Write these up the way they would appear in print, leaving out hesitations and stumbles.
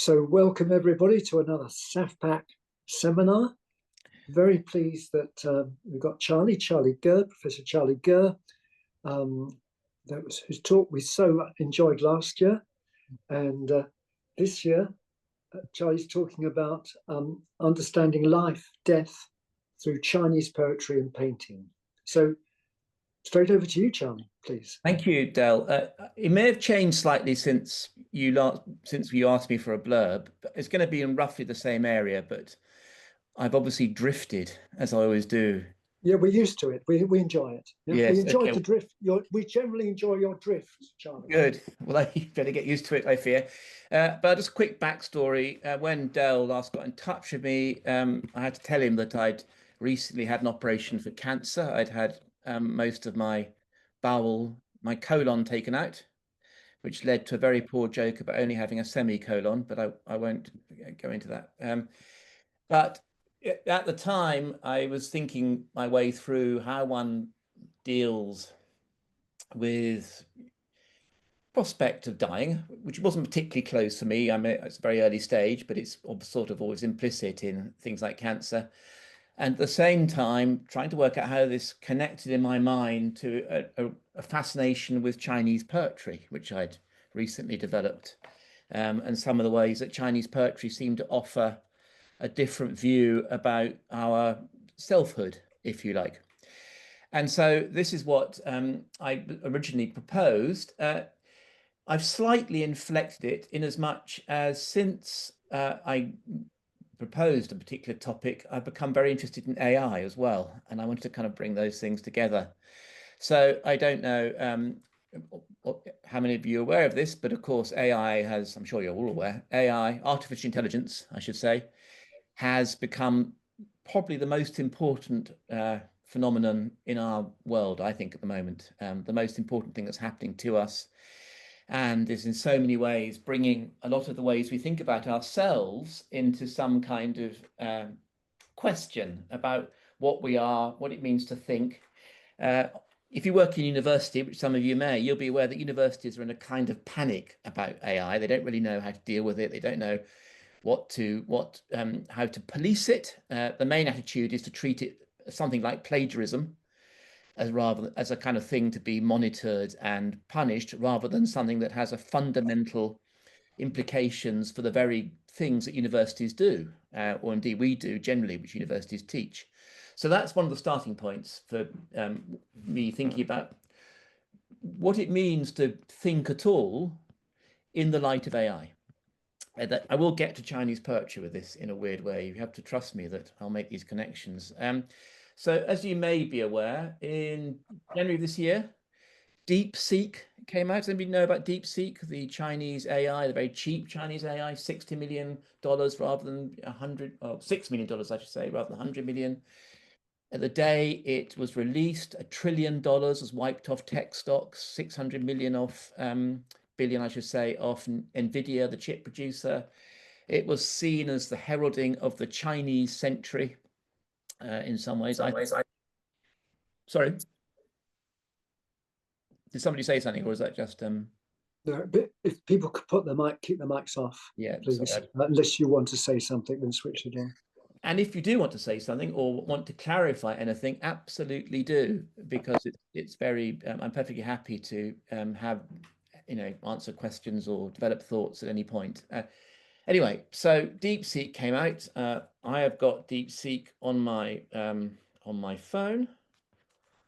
So welcome everybody to another SAFPAC seminar. Very pleased that we've got Charlie Gere, Professor Charlie Gere, whose talk we so enjoyed last year. And this year, Charlie's talking about understanding life, death through Chinese poetry and painting. So straight over to you, Charlie, please. Thank you, Del. It may have changed slightly since you asked me for a blurb. It's going to be in roughly the same area, but I've obviously drifted, as I always do. Yeah, we're used to it. We enjoy it. Yeah? Yes, we enjoy the drift. We generally enjoy your drift, Charlie. Good. Well, you better get used to it, I fear. But just a quick backstory. When Del last got in touch with me, I had to tell him that I'd recently had an operation for cancer. I'd had most of my bowel, my colon taken out, which led to a very poor joke about only having a semicolon, but I won't go into that. But at the time, I was thinking my way through how one deals with prospect of dying, which wasn't particularly close for me. I mean, it's a very early stage, but it's sort of always implicit in things like cancer. And at the same time, trying to work out how this connected in my mind to a fascination with Chinese poetry, which I'd recently developed, and some of the ways that Chinese poetry seemed to offer a different view about our selfhood, if you like. And so this is what I originally proposed. I've slightly inflected it in as much as since I proposed a particular topic, I've become very interested in AI as well. And I wanted to kind of bring those things together. So I don't know how many of you are aware of this, but of course, AI has, I'm sure you're all aware, AI, artificial intelligence, I should say, has become probably the most important phenomenon in our world, I think, at the moment. The most important thing that's happening to us, and is in so many ways bringing a lot of the ways we think about ourselves into some kind of question about what we are, what it means to think. If you work in university, which some of you may, you'll be aware that universities are in a kind of panic about AI. They don't really know how to deal with it. They don't know how to police it. The main attitude is to treat it as something like plagiarism, as a kind of thing to be monitored and punished, rather than something that has a fundamental implications for the very things that universities do, or indeed we do generally, which universities teach. So that's one of the starting points for me thinking about what it means to think at all in the light of AI. I will get to Chinese poetry with this in a weird way. You have to trust me that I'll make these connections. So as you may be aware, in January of this year, DeepSeek came out. Does anybody know about DeepSeek, the Chinese AI, the very cheap Chinese AI, $60 million rather than $6 million, I should say, rather than 100 million. At the day it was released, $1 trillion was wiped off tech stocks, 600 million off, billion, I should say, off NVIDIA, the chip producer. It was seen as the heralding of the Chinese century. In some ways, sorry, did somebody say something, or is that just No, but if people could put keep their mics off, yeah, please. Unless you want to say something, then switch it on. And if you do want to say something or want to clarify anything, absolutely do, because it's very I'm perfectly happy to have answer questions or develop thoughts at any point. Anyway, so DeepSeek came out. I have got DeepSeek on my phone.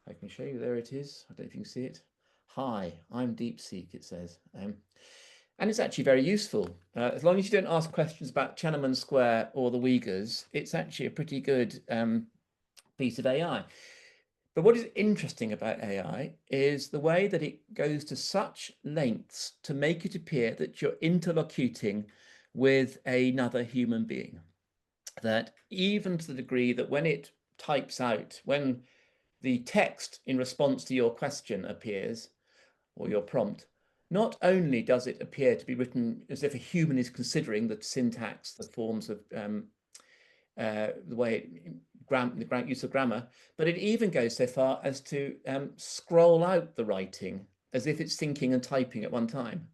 I can show you. There it is. I don't know if you can see it. Hi, I'm DeepSeek, it says. And it's actually very useful. As long as you don't ask questions about Tiananmen Square or the Uyghurs, it's actually a pretty good piece of AI. But what is interesting about AI is the way that it goes to such lengths to make it appear that you're interlocuting with another human being. That even to the degree that when it types out, when the text in response to your question appears, or your prompt, not only does it appear to be written as if a human is considering the syntax, the forms of the way the use of grammar, but it even goes so far as to scroll out the writing as if it's thinking and typing at one time,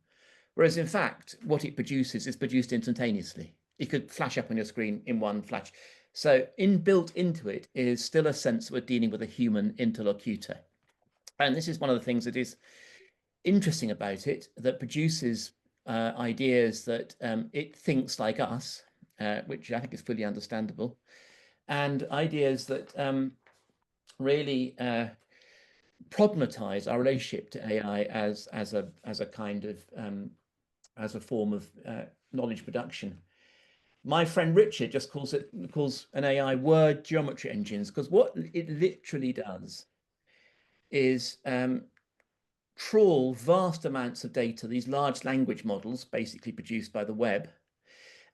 Whereas in fact, what it produces is produced instantaneously. It could flash up on your screen in one flash. So inbuilt into it is still a sense that we're dealing with a human interlocutor. And this is one of the things that is interesting about it, that produces ideas that it thinks like us, which I think is fully understandable, and ideas that really problematize our relationship to AI as a kind of as a form of knowledge production. My friend Richard just calls an AI word geometry engines, because what it literally does is trawl vast amounts of data, these large language models basically produced by the web,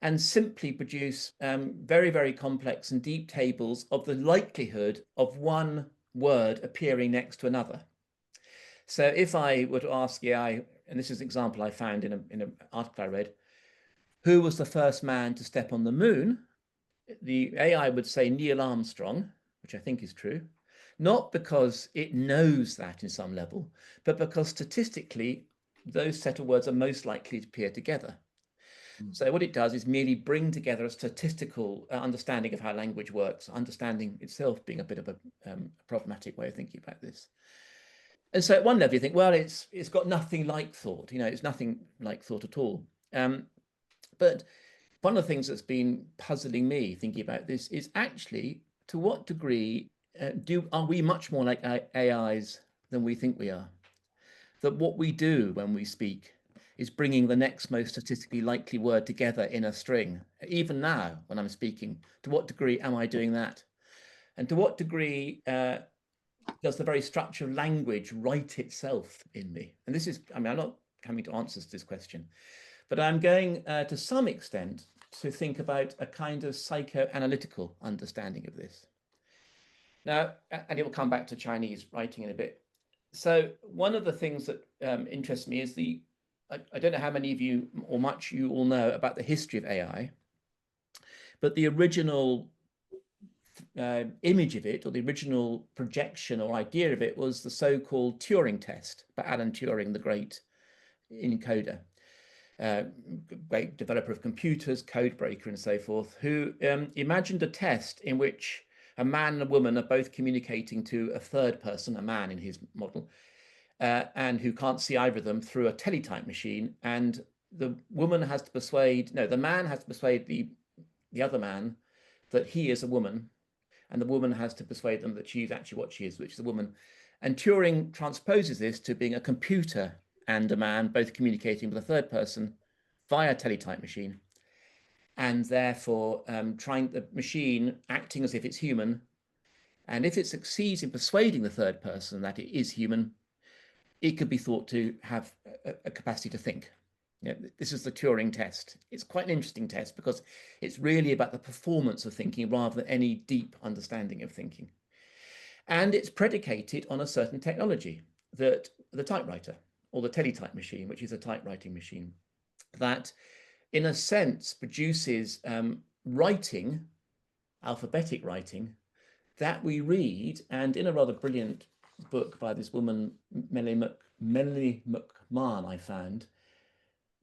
and simply produce very, very complex and deep tables of the likelihood of one word appearing next to another. So if I were to ask AI, and this is an example I found in an article I read, who was the first man to step on the moon? The AI would say Neil Armstrong, which I think is true, not because it knows that in some level, but because statistically, those set of words are most likely to appear together. So what it does is merely bring together a statistical understanding of how language works, understanding itself being a bit of a problematic way of thinking about this. And so at one level you think, well, it's got nothing like thought, it's nothing like thought at all. But one of the things that's been puzzling me thinking about this is actually, to what degree are we much more like AIs than we think we are? That what we do when we speak is bringing the next most statistically likely word together in a string. Even now, when I'm speaking, to what degree am I doing that? And to what degree does the very structure of language write itself in me? And this is, I'm not coming to answers to this question, but I'm going to some extent to think about a kind of psychoanalytical understanding of this. Now, and it will come back to Chinese writing in a bit. So one of the things that interests me is I don't know how many of you or much you all know about the history of AI, but the original image of it, or the original projection or idea of it, was the so-called Turing test by Alan Turing, the great encoder, great developer of computers, code breaker, and so forth, who imagined a test in which a man and a woman are both communicating to a third person, a man in his model, and who can't see either of them, through a teletype machine. And the woman has to persuade, no, the man has to persuade the other man that he is a woman, and the woman has to persuade them that she's actually what she is, which is a woman. And Turing transposes this to being a computer and a man both communicating with a third person via teletype machine, and therefore trying the machine acting as if it's human. And if it succeeds in persuading the third person that it is human, it could be thought to have a capacity to think. This is the Turing test. It's quite an interesting test because it's really about the performance of thinking rather than any deep understanding of thinking. And it's predicated on a certain technology, that the typewriter, or the teletype machine, which is a typewriting machine, that in a sense produces writing, alphabetic writing, that we read. And in a rather brilliant book by this woman, Melanie McMahon, I found,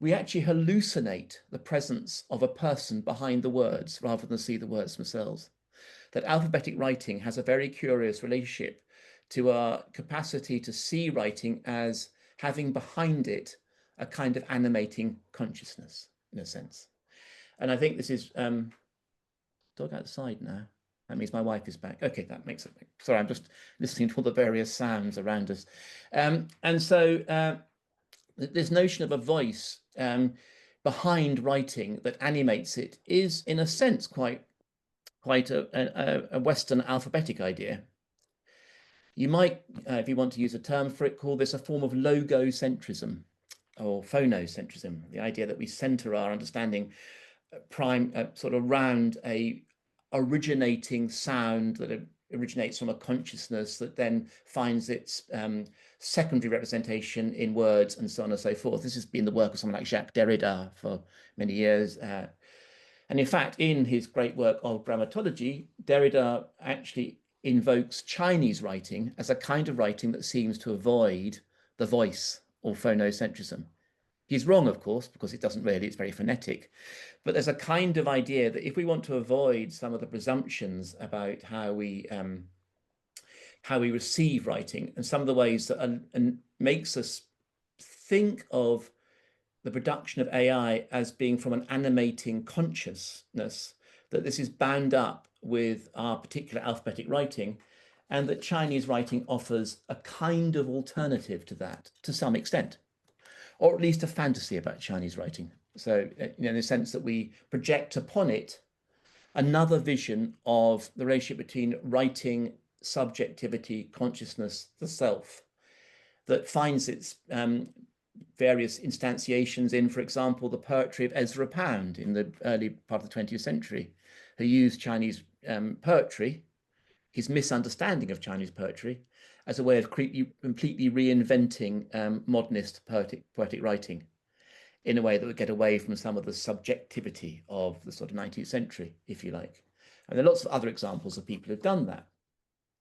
we actually hallucinate the presence of a person behind the words rather than see the words themselves. That alphabetic writing has a very curious relationship to our capacity to see writing as having behind it a kind of animating consciousness, in a sense. And I think this is dog outside now. That means my wife is back. Okay, that makes it. Sorry, I'm just listening to all the various sounds around us. And so this notion of a voice behind writing that animates it is, in a sense, quite a Western alphabetic idea. You might, if you want to use a term for it, call this a form of logocentrism or phonocentrism, the idea that we center our understanding sort of around a originating sound that originates from a consciousness that then finds its secondary representation in words, and so on and so forth. This has been the work of someone like Jacques Derrida for many years. And in fact, in his great work of grammatology, Derrida actually invokes Chinese writing as a kind of writing that seems to avoid the voice or phonocentrism. He's wrong, of course, because it doesn't really, it's very phonetic. But there's a kind of idea that if we want to avoid some of the presumptions about how we receive writing and some of the ways that and makes us think of the production of AI as being from an animating consciousness, that this is bound up with our particular alphabetic writing, and that Chinese writing offers a kind of alternative to that to some extent, or at least a fantasy about Chinese writing. So, in the sense that we project upon it another vision of the relationship between writing, subjectivity, consciousness, the self, that finds its various instantiations in, for example, the poetry of Ezra Pound in the early part of the 20th century, who used Chinese poetry, his misunderstanding of Chinese poetry, as a way of completely reinventing modernist poetic writing in a way that would get away from some of the subjectivity of the sort of 19th century, if you like. And there are lots of other examples of people who've done that.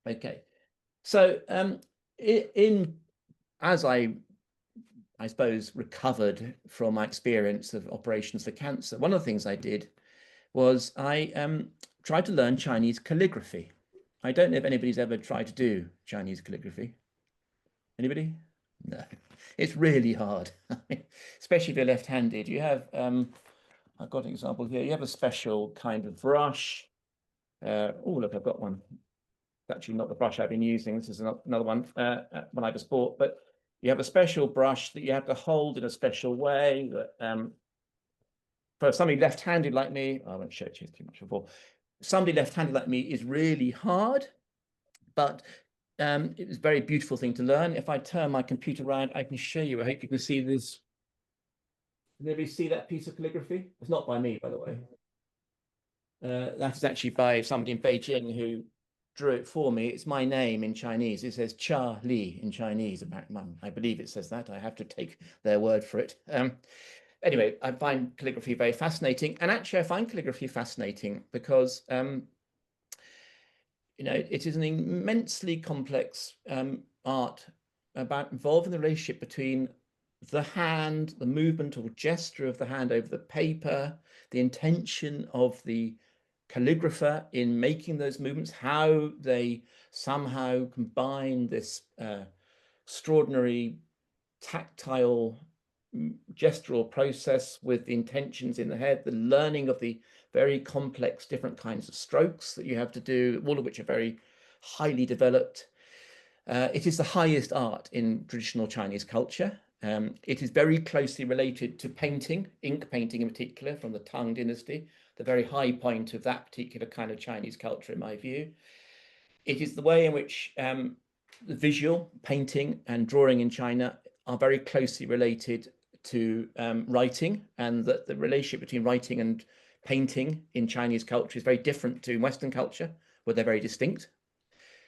Okay, so as I suppose, recovered from my experience of operations for cancer, one of the things I did was I tried to learn Chinese calligraphy. I don't know if anybody's ever tried to do Chinese calligraphy. Anybody? No, it's really hard, especially if you're left-handed. You have, I've got an example here. You have a special kind of brush. Oh, look, I've got one. It's actually not the brush I've been using. This is another one when I was bought, but you have a special brush that you have to hold in a special way that for somebody left-handed like me, I won't show it to you too much before. Somebody left-handed like me is really hard, but it was a very beautiful thing to learn. If I turn my computer around, I can show you. I hope you can see this. Can anybody see that piece of calligraphy? It's not by me, by the way. That is actually by somebody in Beijing who drew it for me. It's my name in Chinese. It says Charlie in Chinese. I believe it says that. I have to take their word for it. Anyway, I find calligraphy very fascinating. And actually, I find calligraphy fascinating because it is an immensely complex art about involving the relationship between the hand, the movement or gesture of the hand over the paper, the intention of the calligrapher in making those movements, how they somehow combine this extraordinary tactile gestural process with the intentions in the head, the learning of the very complex different kinds of strokes that you have to do, all of which are very highly developed. It is the highest art in traditional Chinese culture. It is very closely related to painting, ink painting in particular, from the Tang dynasty, the very high point of that particular kind of Chinese culture, in my view. It is the way in which the visual painting and drawing in China are very closely related to writing, and that the relationship between writing and painting in Chinese culture is very different to Western culture, where they're very distinct.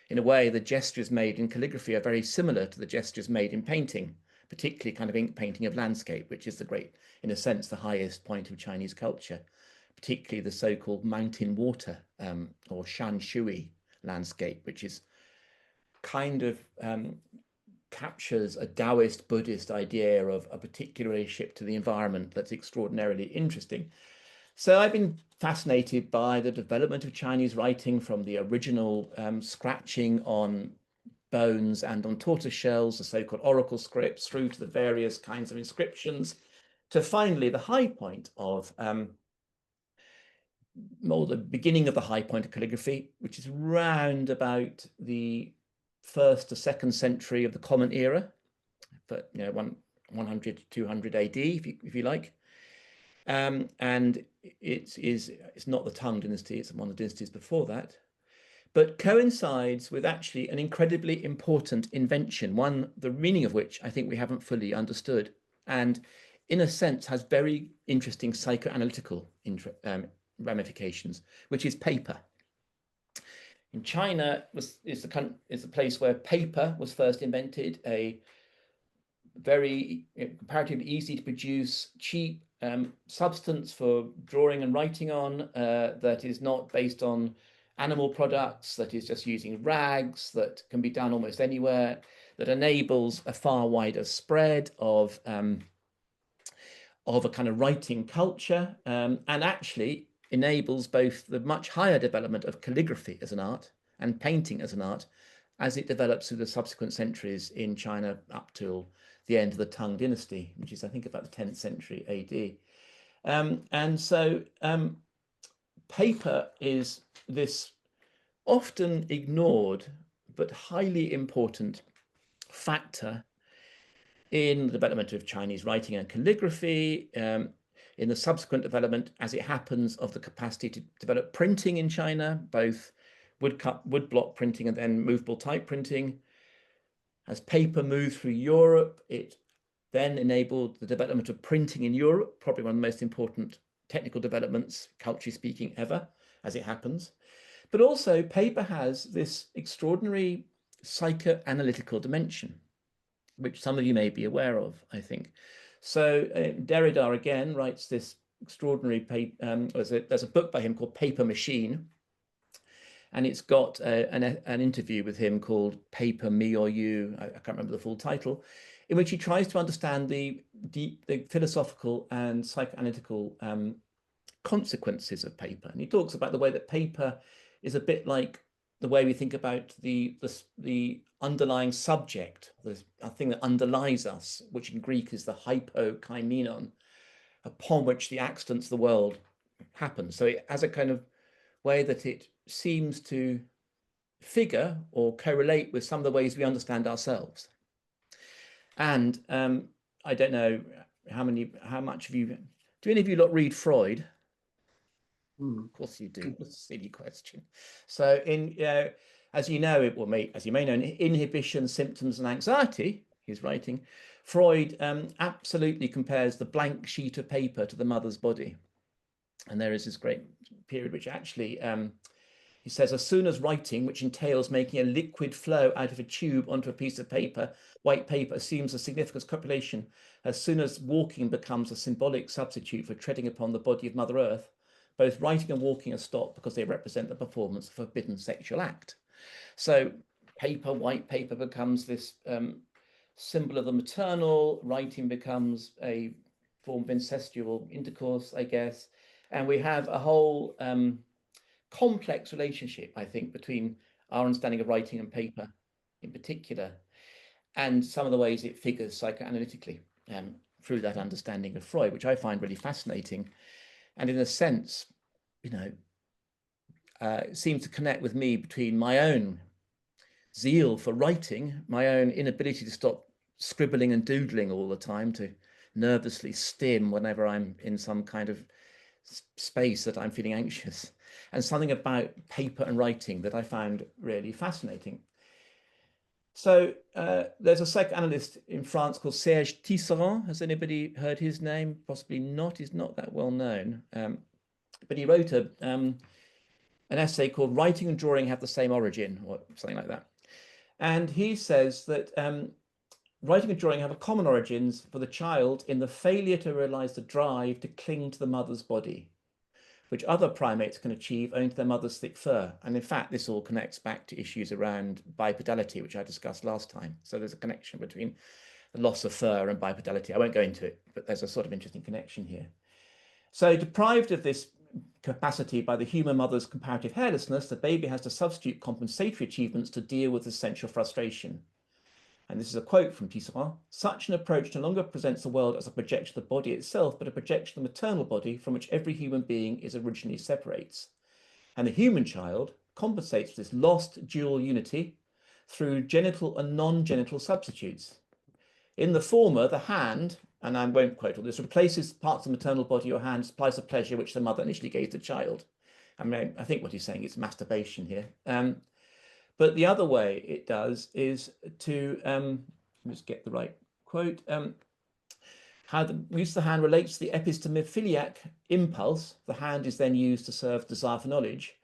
In a way, the gestures made in calligraphy are very similar to the gestures made in painting, particularly kind of ink painting of landscape, which is the great, in a sense, the highest point of Chinese culture, particularly the so-called Moutain-Water or Shan Shui landscape, which is kind of captures a Taoist Buddhist idea of a particular relationship to the environment that's extraordinarily interesting. So I've been fascinated by the development of Chinese writing, from the original scratching on bones and on tortoise shells, the so-called oracle scripts, through to the various kinds of inscriptions, to finally the high point of, or the beginning of the high point of calligraphy, which is round about the 1st to 2nd century of the Common Era, but 100 to 200 AD, if you like. And it's not the Tang dynasty, it's one of the dynasties before that, but coincides with actually an incredibly important invention, one the meaning of which I think we haven't fully understood, and in a sense has very interesting psychoanalytical ramifications, which is paper. In China is the place where paper was first invented, a very comparatively easy to produce, cheap substance for drawing and writing on, that is not based on animal products, that is just using rags, that can be done almost anywhere, that enables a far wider spread of of a kind of writing culture, and actually enables both the much higher development of calligraphy as an art and painting as an art as it develops through the subsequent centuries in China up till the end of the Tang dynasty, which is, I think, about the 10th century AD. And so paper is this often ignored but highly important factor in the development of Chinese writing and calligraphy, in the subsequent development, as it happens, of the capacity to develop printing in China, both woodblock printing and then movable type printing. As paper moved through Europe, it then enabled the development of printing in Europe, probably one of the most important technical developments, culturally speaking, ever, as it happens. But also paper has this extraordinary psychoanalytical dimension, which some of you may be aware of, I think. So Derrida again writes this extraordinary paper. There's a book by him called Paper Machine, and it's got an interview with him called Paper, Me or You, I can't remember the full title, in which he tries to understand the philosophical and psychoanalytical consequences of paper. And he talks about the way that paper is a bit like the way we think about the underlying subject, a thing that underlies us, which in Greek is the hypokaimenon, upon which the accidents of the world happen. So it has a kind of way that it seems to figure or correlate with some of the ways we understand ourselves. And I don't know how much of you, do any of you lot read Freud? Of course you do. That's a silly question. So as you know, as you may know, in Inhibition, Symptoms and Anxiety, he's writing, Freud absolutely compares the blank sheet of paper to the mother's body. And there is this great period which actually, he says, as soon as writing, which entails making a liquid flow out of a tube onto a piece of paper, white paper assumes a significant copulation. As soon as walking becomes a symbolic substitute for treading upon the body of Mother Earth, both writing and walking are stopped because they represent the performance of a forbidden sexual act. So paper, white paper becomes this symbol of the maternal, writing becomes a form of incestual intercourse, I guess. And we have a whole complex relationship, I think, between our understanding of writing and paper in particular, and some of the ways it figures psychoanalytically through that understanding of Freud, which I find really fascinating. And in a sense, you know, it seems to connect with me between my own zeal for writing, my own inability to stop scribbling and doodling all the time, to nervously stim whenever I'm in some kind of space that I'm feeling anxious, and something about paper and writing that I found really fascinating. So there's a psychoanalyst in France called Serge Tisserand. Has anybody heard his name? Possibly not. He's not that well known. But he wrote an essay called Writing and Drawing Have the Same Origin, or something like that. And he says that writing and drawing have a common origins for the child in the failure to realize the drive to cling to the mother's body, which other primates can achieve owing to their mother's thick fur. And in fact, this all connects back to issues around bipedality, which I discussed last time. So there's a connection between the loss of fur and bipedality. I won't go into it, but there's a sort of interesting connection here. So deprived of this capacity by the human mother's comparative hairlessness, the baby has to substitute compensatory achievements to deal with essential frustration. And this is a quote from Tisserand. Such an approach no longer presents the world as a projection of the body itself, but a projection of the maternal body from which every human being is originally separates. And the human child compensates for this lost dual unity through genital and non-genital substitutes. In the former, the hand, and I won't quote all this, replaces parts of the maternal body or hand, supplies the pleasure which the mother initially gave the child. I mean, I think what he's saying is masturbation here. But the other way it does is to, let's get the right quote, how the use of the hand relates to the epistemophiliac impulse. The hand is then used to serve desire for knowledge.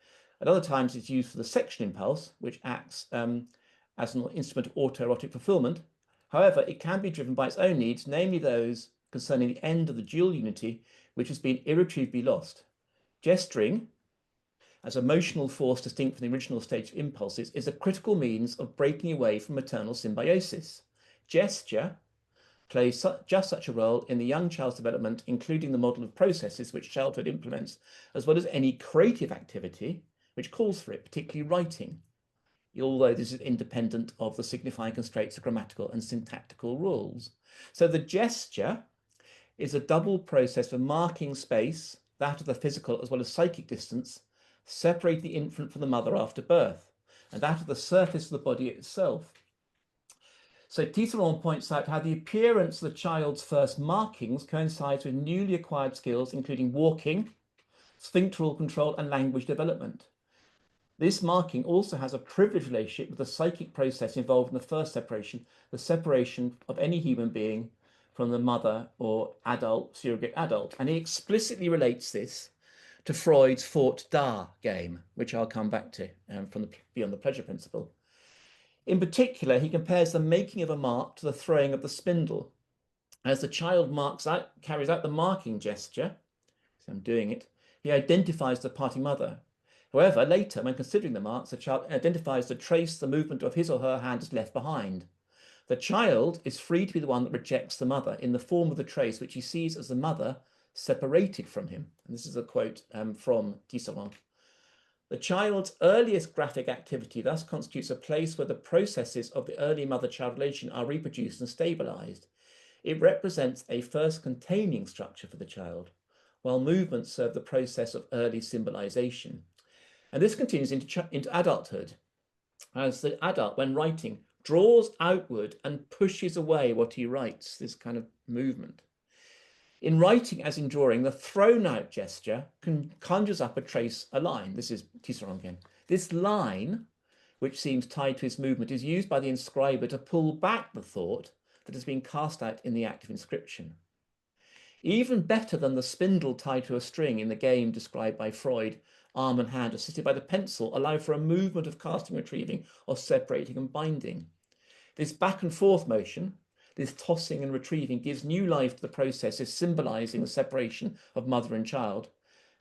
At other times, it's used for the sexual impulse, which acts as an instrument of autoerotic fulfillment. However, it can be driven by its own needs, namely those concerning the end of the dual unity, which has been irretrievably lost. Gesturing, as emotional force distinct from the original stage of impulses, is a critical means of breaking away from maternal symbiosis. Gesture, plays just such a role in the young child's development, including the model of processes which childhood implements, as well as any creative activity which calls for it, particularly writing, although this is independent of the signifying constraints of grammatical and syntactical rules. So the gesture is a double process for marking space, that of the physical as well as psychic distance, separate the infant from the mother after birth, and that of the surface of the body itself. So Tisserand points out how the appearance of the child's first markings coincides with newly acquired skills, including walking, sphincteral control, and language development. This marking also has a privileged relationship with the psychic process involved in the first separation, the separation of any human being from the mother or adult, surrogate adult. And he explicitly relates this to Freud's Fort Da game, which I'll come back to from the Beyond the Pleasure Principle. In particular, he compares the making of a mark to the throwing of the spindle. As the child carries out the marking gesture, so I'm doing it, he identifies the parting mother. However, later, when considering the marks, the child identifies to trace the movement of his or her hand as left behind. The child is free to be the one that rejects the mother in the form of the trace which he sees as the mother separated from him. And this is a quote from Tisserand. The child's earliest graphic activity thus constitutes a place where the processes of the early mother-child relation are reproduced and stabilized. It represents a first containing structure for the child, while movements serve the process of early symbolization. And this continues into adulthood, as the adult, when writing, draws outward and pushes away what he writes, this kind of movement. In writing, as in drawing, the thrown out gesture conjures up a line. This is Tisserand again. This line, which seems tied to his movement, is used by the inscriber to pull back the thought that has been cast out in the act of inscription. Even better than the spindle tied to a string in the game described by Freud, arm and hand assisted by the pencil allow for a movement of casting, retrieving, or separating and binding. This back and forth motion, this tossing and retrieving, gives new life to the process of symbolizing the separation of mother and child,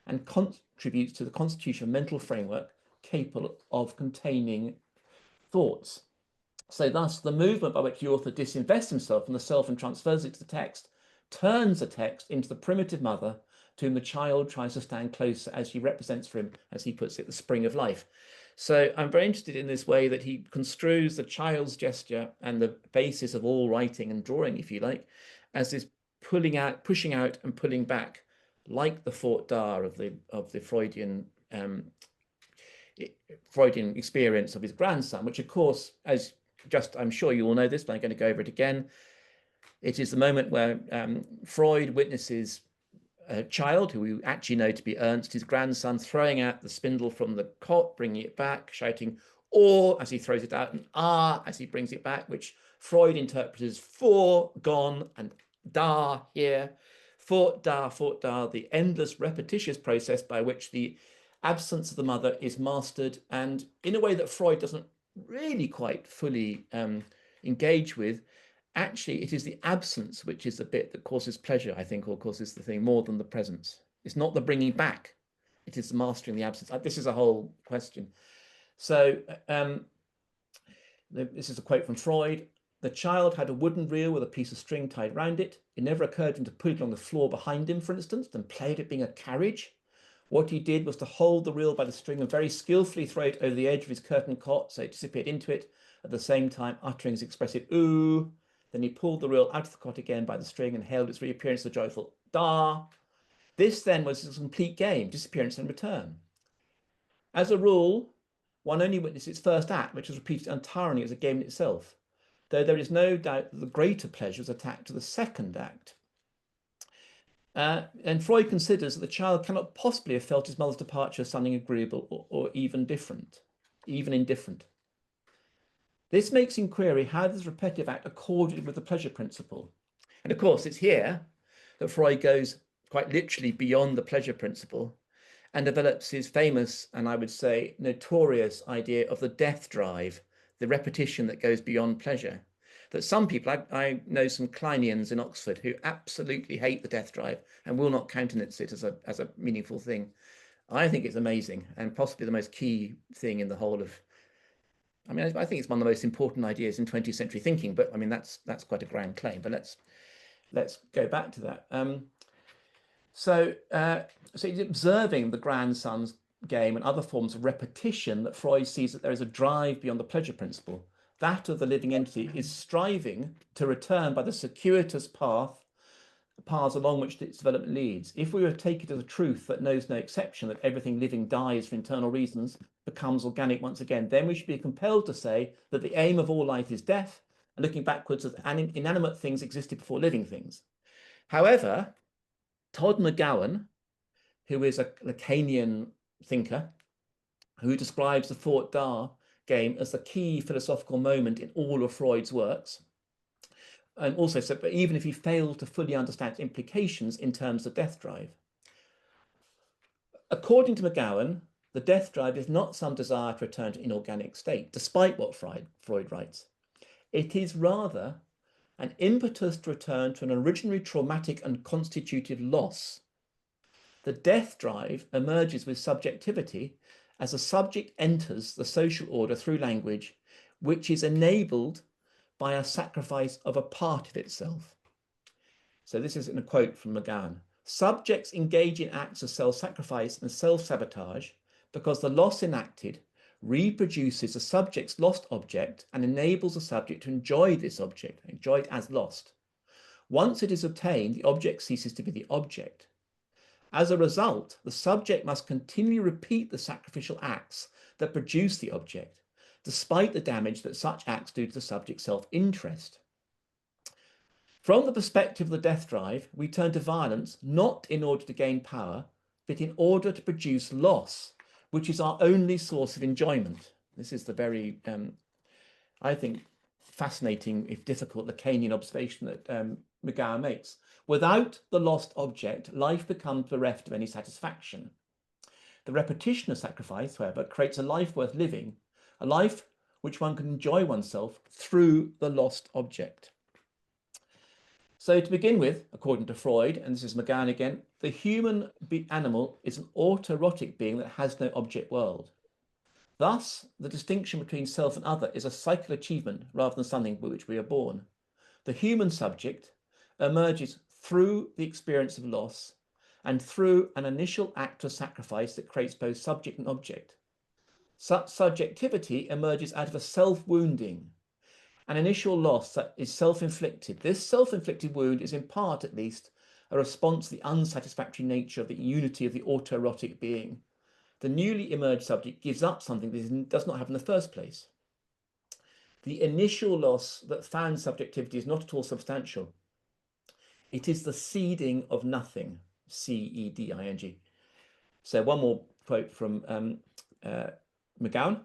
and contributes to the constitution of mental framework capable of containing thoughts. So thus, the movement by which the author disinvests himself from the self and transfers it to the text turns the text into the primitive mother to whom the child tries to stand closer, as she represents for him, as he puts it, the spring of life. So I'm very interested in this way that he construes the child's gesture and the basis of all writing and drawing, if you like, as this pulling out, pushing out and pulling back, like the Fort Da of the Freudian experience of his grandson, which of course, as I'm sure you all know this, but I'm going to go over it again. It is the moment where Freud witnesses a child who we actually know to be Ernst, his grandson, throwing out the spindle from the cot, bringing it back, shouting "or" as he throws it out and "ah" as he brings it back, which Freud interprets as "for" gone and "da" here. Fort da, the endless repetitious process by which the absence of the mother is mastered, and in a way that Freud doesn't really quite fully engage with. Actually, it is the absence which is the bit that causes pleasure, I think, or causes the thing more than the presence. It's not the bringing back. It is the mastering the absence. This is a whole question. So this is a quote from Freud. The child had a wooden reel with a piece of string tied round it. It never occurred to him to put it on the floor behind him, for instance, and play at it being a carriage. What he did was to hold the reel by the string and very skillfully throw it over the edge of his curtained cot so it disappeared into it, at the same time uttering his expressive "ooh." Then he pulled the reel out of the cot again by the string and hailed its reappearance with a joyful "da." This then was a complete game, disappearance and return. As a rule, one only witnessed its first act, which was repeated entirely as a game in itself, though there is no doubt that the greater pleasure was attached to the second act. And Freud considers that the child cannot possibly have felt his mother's departure as something agreeable or even indifferent. This makes inquiry how this repetitive act accorded with the pleasure principle. And of course, it's here that Freud goes quite literally beyond the pleasure principle and develops his famous, and I would say notorious, idea of the death drive, the repetition that goes beyond pleasure. That some people, I know some Kleinians in Oxford who absolutely hate the death drive and will not countenance it as a meaningful thing. I think it's amazing and possibly the most key thing in the whole of I mean, I think it's one of the most important ideas in 20th century thinking, but I mean, that's quite a grand claim, but let's go back to that. So he's observing the grandson's game and other forms of repetition that Freud sees that there is a drive beyond the pleasure principle. That of the living entity is striving to return by the circuitous paths along which its development leads. If we were to take it as a truth that knows no exception, that everything living dies for internal reasons, becomes organic once again, then we should be compelled to say that the aim of all life is death, and looking backwards at inanimate things existed before living things. However, Todd McGowan, who is a Lacanian thinker, who describes the Fort-Da game as the key philosophical moment in all of Freud's works, and also said, but even if he failed to fully understand its implications in terms of death drive. According to McGowan, the death drive is not some desire to return to an inorganic state, despite what Freud writes. It is rather an impetus to return to an originally traumatic and constitutive loss. The death drive emerges with subjectivity as a subject enters the social order through language, which is enabled by a sacrifice of a part of itself. So this is in a quote from McGowan. Subjects engage in acts of self-sacrifice and self-sabotage because the loss enacted reproduces the subject's lost object and enables the subject to enjoy this object, enjoy it as lost. Once it is obtained, the object ceases to be the object. As a result, the subject must continually repeat the sacrificial acts that produce the object, despite the damage that such acts do to the subject's self-interest. From the perspective of the death drive, we turn to violence not in order to gain power, but in order to produce loss, which is our only source of enjoyment. This is the very, I think, fascinating, if difficult, Lacanian observation that McGowan makes. Without the lost object, life becomes bereft of any satisfaction. The repetition of sacrifice, however, creates a life worth living, a life which one can enjoy oneself through the lost object. So to begin with, according to Freud, and this is McGowan again, the human animal is an autoerotic being that has no object world. Thus, the distinction between self and other is a psychical achievement rather than something with which we are born. The human subject emerges through the experience of loss and through an initial act of sacrifice that creates both subject and object. Such subjectivity emerges out of a self-wounding, an initial loss that is self-inflicted. This self-inflicted wound is in part, at least, a response to the unsatisfactory nature of the unity of the autoerotic being. The newly emerged subject gives up something that it does not have in the first place. The initial loss that found subjectivity is not at all substantial. It is the seeding of nothing, C-E-D-I-N-G. So one more quote from McGowan.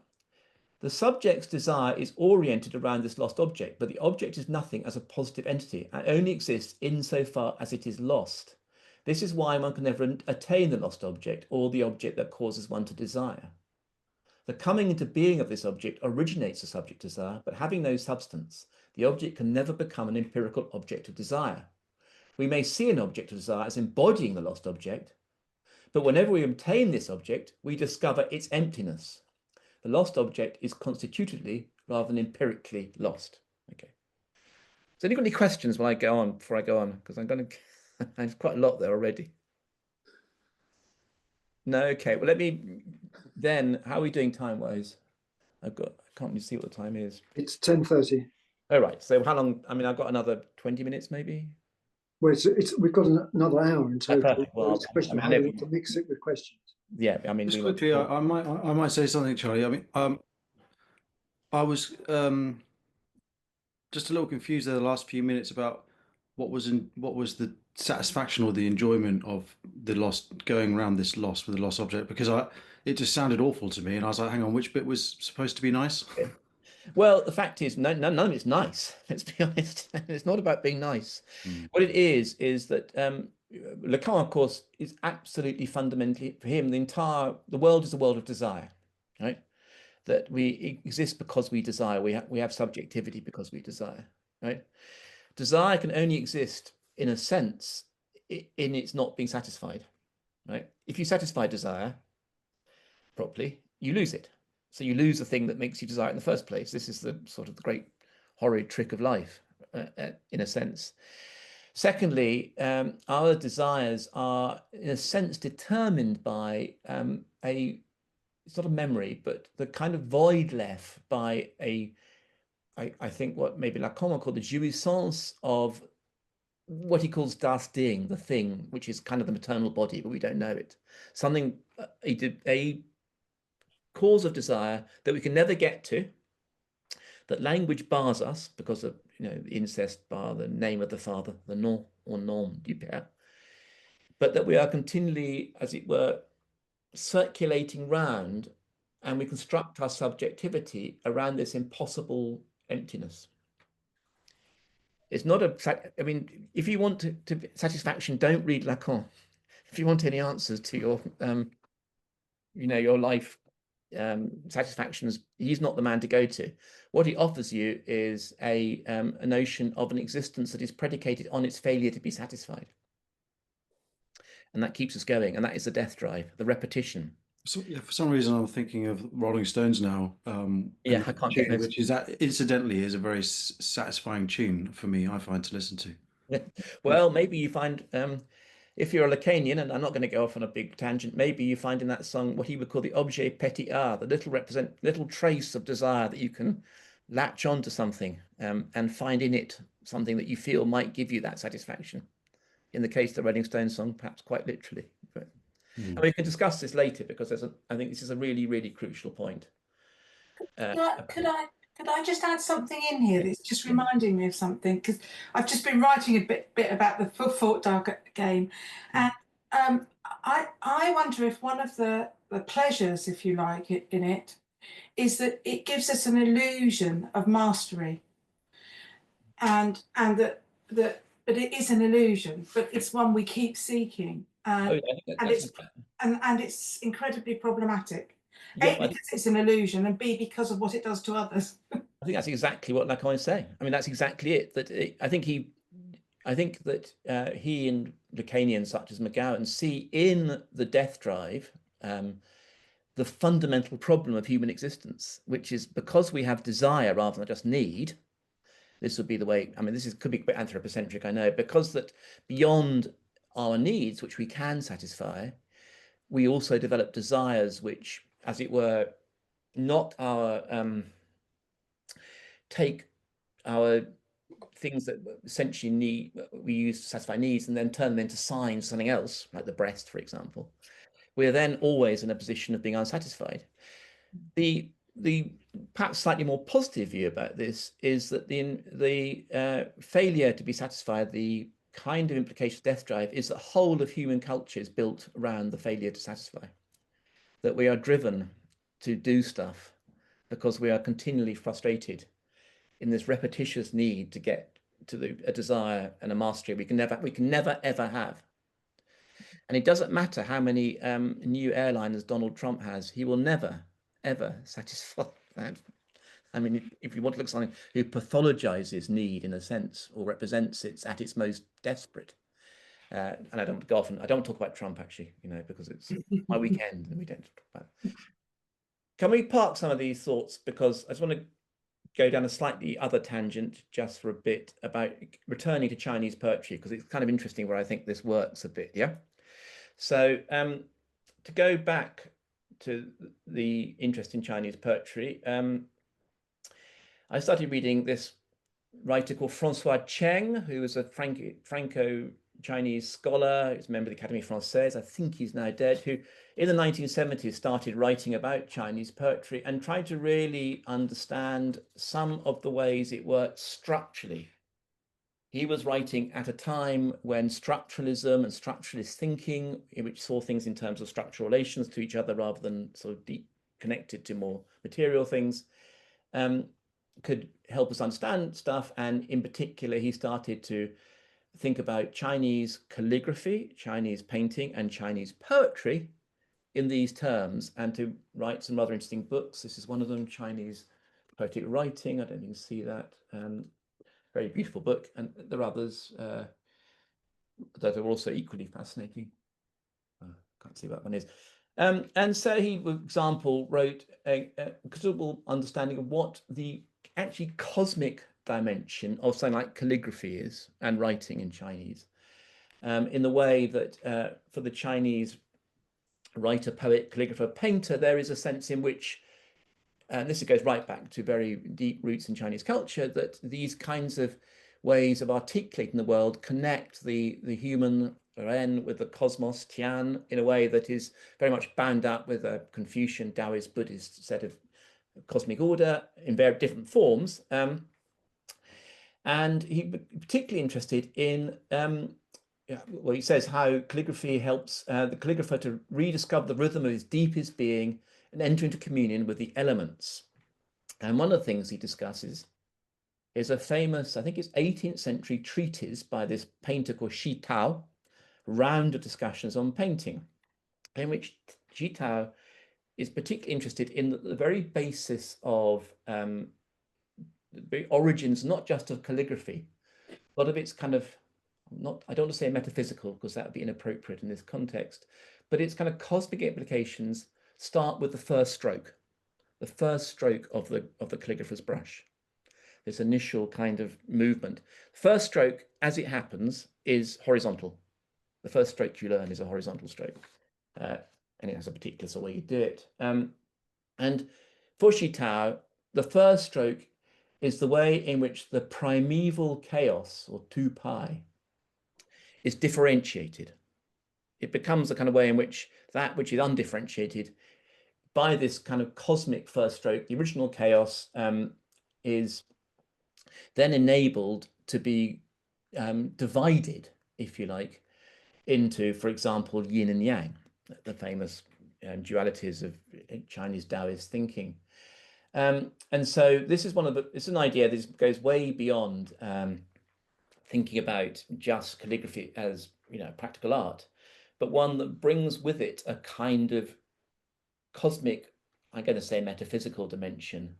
The subject's desire is oriented around this lost object, but the object is nothing as a positive entity and only exists insofar as it is lost. This is why one can never attain the lost object or the object that causes one to desire. The coming into being of this object originates the subject desire, but having no substance, the object can never become an empirical object of desire. We may see an object of desire as embodying the lost object, but whenever we obtain this object, we discover its emptiness. The lost object is constitutively rather than empirically lost. Okay. So, any questions when I go on before I go on? Because I'm going to, I have quite a lot there already. No, okay. Well, let me then. How are we doing time-wise? I can't really see what the time is. It's 10:30. All right. So, how long? I mean, I've got another 20 minutes, maybe. Well, we've got another hour in total. Perfect. Well, it's a question of how we want to mix it with questions. Yeah, I mean, just quickly, I might say something, Charlie. I mean, I was just a little confused there the last few minutes about what was the satisfaction or the enjoyment of the lost, going around this loss with the lost object, because it just sounded awful to me, and I was like, hang on, which bit was supposed to be nice? Well, the fact is, none of it's nice. Let's be honest. It's not about being nice. What it is that Lacan, of course, is absolutely fundamentally, for him, the world is a world of desire, right? That we exist because we desire. We have subjectivity because we desire, right? Desire can only exist in a sense in its not being satisfied, right? If you satisfy desire properly, you lose it, So you lose the thing that makes you desire it in the first place. This is the sort of the great horrid trick of life, in a sense. Secondly, our desires are, in a sense, determined by it's not a memory, but the kind of void left by I think what maybe Lacan would call the jouissance of what he calls das Ding, the thing, which is kind of the maternal body, but we don't know it. Something, a cause of desire that we can never get to, that language bars us because of, the incest bar, the name of the father, the nom or nom du père, but that we are continually, as it were, circulating round, and we construct our subjectivity around this impossible emptiness. It's not I mean, if you want to satisfaction, don't read Lacan. If you want any answers to your, your life satisfactions, he's not the man to go to. What he offers you is a notion of an existence that is predicated on its failure to be satisfied. And that keeps us going. And that is the death drive, the repetition. So, yeah, for some reason, I'm thinking of Rolling Stones now. Yeah, I can't get which is that incidentally is a very satisfying tune for me, I find, to listen to. Well, maybe you find, if you're a Lacanian, and I'm not going to go off on a big tangent, maybe you find in that song what he would call the objet petit a, the little trace of desire that you can latch onto something and find in it something that you feel might give you that satisfaction. In the case of the Rolling Stones song, perhaps quite literally. But, and we can discuss this later, because I think this is a really, really crucial point. Could I just add something in here that's just reminding me of something? Because I've just been writing a bit about the Fought Dog game, and I wonder if one of the pleasures, if you like, in it is that it gives us an illusion of mastery, and that but it is an illusion, but it's one we keep seeking, and it's incredibly problematic. Yeah, A, because it's an illusion, and B, because of what it does to others. I think that's exactly what Lacan is saying. I mean, that's exactly it. I think that he and Lacanians such as McGowan see in the death drive the fundamental problem of human existence, which is because we have desire rather than just need. This would be the way. I mean, could be a bit anthropocentric, I know, because that beyond our needs, which we can satisfy, we also develop desires which, as it were, not our take our things that essentially we use to satisfy needs and then turn them into signs, something else, like the breast, for example. We're then always in a position of being unsatisfied. The perhaps slightly more positive view about this is that the failure to be satisfied, the kind of implication of death drive, is that the whole of human culture is built around the failure to satisfy. That we are driven to do stuff because we are continually frustrated in this repetitious need to get to a desire and a mastery we can never ever have. And it doesn't matter how many new airliners Donald Trump has, he will never ever satisfy that. I mean, if you want to look at something who pathologizes need in a sense, or represents it at its most desperate, and I don't go off, and I don't talk about Trump actually, because it's my weekend and we don't talk about it. Can we park some of these thoughts, because I just want to go down a slightly other tangent just for a bit about returning to Chinese poetry, because it's kind of interesting where I think this works a bit. Yeah. So to go back to the interest in Chinese poetry, I started reading this writer called Francois Cheng, who was a Franco-Chinese scholar. He's a member of the Académie Française. I think he's now dead, who in the 1970s started writing about Chinese poetry and tried to really understand some of the ways it works structurally. He was writing at a time when structuralism and structuralist thinking, which saw things in terms of structural relations to each other rather than sort of deep connected to more material things, could help us understand stuff. And in particular, he started to think about Chinese calligraphy, Chinese painting, and Chinese poetry in these terms, and to write some rather interesting books. This is one of them, Chinese Poetic Writing. I don't even see that. Very beautiful book. And there are others that are also equally fascinating. Can't see what one is. And so he, for example, wrote a considerable understanding of what the actually cosmic dimension of something like calligraphy is and writing in Chinese, in the way that for the Chinese writer, poet, calligrapher, painter, there is a sense in which, and this goes right back to very deep roots in Chinese culture, that these kinds of ways of articulating the world connect the human Ren with the cosmos Tian in a way that is very much bound up with a Confucian, Taoist, Buddhist set of cosmic order in very different forms. And he particularly interested in, well, he says how calligraphy helps the calligrapher to rediscover the rhythm of his deepest being and enter into communion with the elements. And one of the things he discusses is a famous, I think it's 18th century treatise by this painter called Shi Tao, round of discussions on painting, in which Shi Tao is particularly interested in the very basis of the origins, not just of calligraphy, but of its kind of, I don't want to say metaphysical because that would be inappropriate in this context, but its kind of cosmic implications start with the first stroke of the calligrapher's brush. This initial kind of movement. First stroke, as it happens, is horizontal. The first stroke you learn is a horizontal stroke, and it has a particular sort of way you do it. And for Shi Tao, the first stroke is the way in which the primeval chaos, or 2π, is differentiated. It becomes the kind of way in which that which is undifferentiated by this kind of cosmic first stroke, the original chaos, is then enabled to be divided, if you like, into, for example, yin and yang, the famous dualities of Chinese Taoist thinking. And so this is it's an idea that goes way beyond thinking about just calligraphy as, practical art, but one that brings with it a kind of cosmic, I'm going to say metaphysical dimension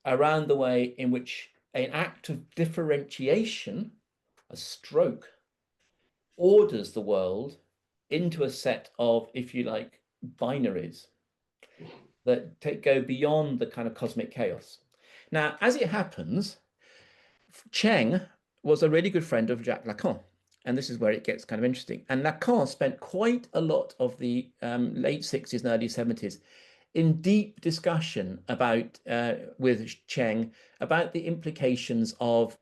around the way in which an act of differentiation, a stroke, orders the world into a set of, if you like, binaries that go beyond the kind of cosmic chaos. Now, as it happens, Cheng was a really good friend of Jacques Lacan, and this is where it gets kind of interesting. And Lacan spent quite a lot of the late 60s and early 70s in deep discussion about with Cheng about the implications of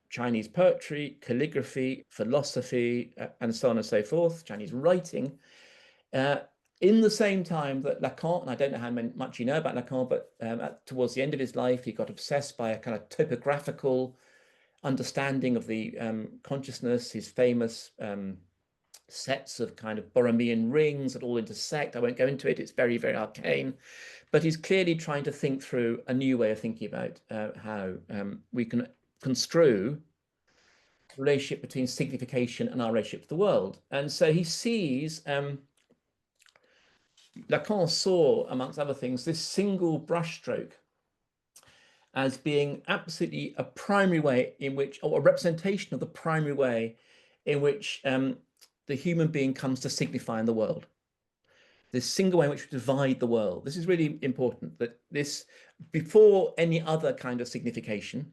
Chinese poetry, calligraphy, philosophy, and so on and so forth, Chinese writing, in the same time that Lacan, and I don't know how much you know about Lacan, but towards the end of his life, he got obsessed by a kind of topographical understanding of the consciousness, his famous sets of kind of Borromean rings that all intersect. I won't go into it, it's very, very arcane, but he's clearly trying to think through a new way of thinking about how we can construe the relationship between signification and our relationship to the world. And so he sees, Lacan saw, amongst other things, this single brushstroke as being absolutely a primary way in which, or a representation of the primary way in which the human being comes to signify in the world. This single way in which we divide the world. This is really important, that this, before any other kind of signification,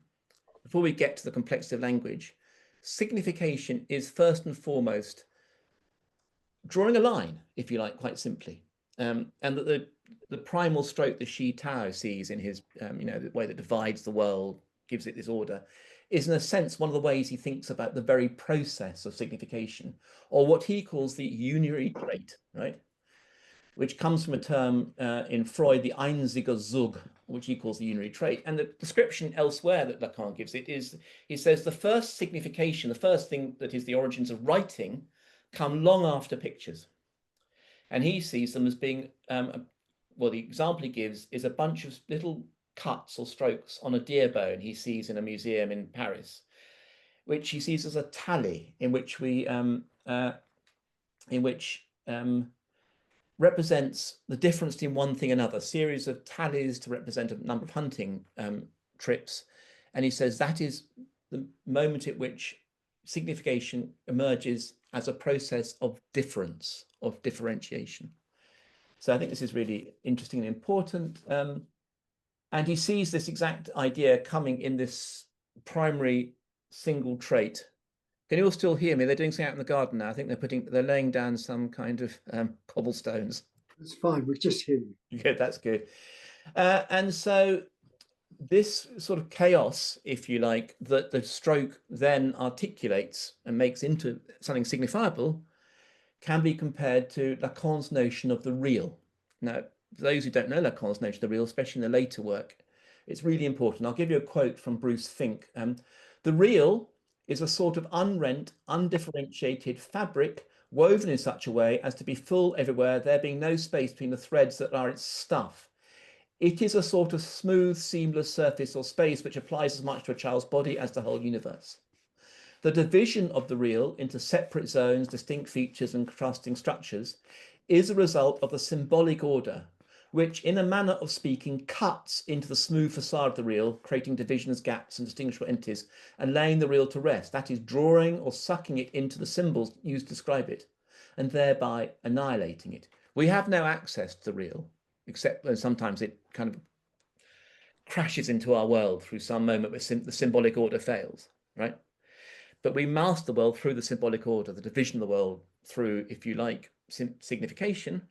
before we get to the complexity of language, signification is first and foremost drawing a line, if you like, quite simply. And that the primal stroke that Shi Tao sees in his, the way that divides the world, gives it this order, is in a sense one of the ways he thinks about the very process of signification, or what he calls the unary trait, right? Which comes from a term in Freud, the einziger Zug, which he calls the unary trait. And the description elsewhere that Lacan gives it is, he says, the first signification, the first thing that is the origins of writing, come long after pictures. And he sees them as being, well, the example he gives is a bunch of little cuts or strokes on a deer bone he sees in a museum in Paris, which he sees as a tally in which we, represents the difference between one thing and another, a series of tallies to represent a number of hunting trips. And he says that is the moment at which signification emerges as a process of difference, of differentiation. So I think this is really interesting and important. And he sees this exact idea coming in this primary single trait. Can you all still hear me? They're doing something out in the garden now. I think they're laying down some kind of cobblestones. It's fine. We just hear you. Good, that's good. And so this sort of chaos, if you like, that the stroke then articulates and makes into something signifiable, can be compared to Lacan's notion of the real. Now, for those who don't know Lacan's notion of the real, especially in the later work, it's really important. I'll give you a quote from Bruce Fink. The real is a sort of unrent, undifferentiated fabric woven in such a way as to be full everywhere, there being no space between the threads that are its stuff. It is a sort of smooth, seamless surface or space which applies as much to a child's body as the whole universe. The division of the real into separate zones, distinct features and contrasting structures is a result of the symbolic order, which in a manner of speaking cuts into the smooth facade of the real, creating divisions, gaps and distinguishable entities and laying the real to rest, that is drawing or sucking it into the symbols used to describe it and thereby annihilating it. We have no access to the real, except when sometimes it kind of crashes into our world through some moment where the symbolic order fails, right? But we master the world through the symbolic order, the division of the world through, if you like, signification.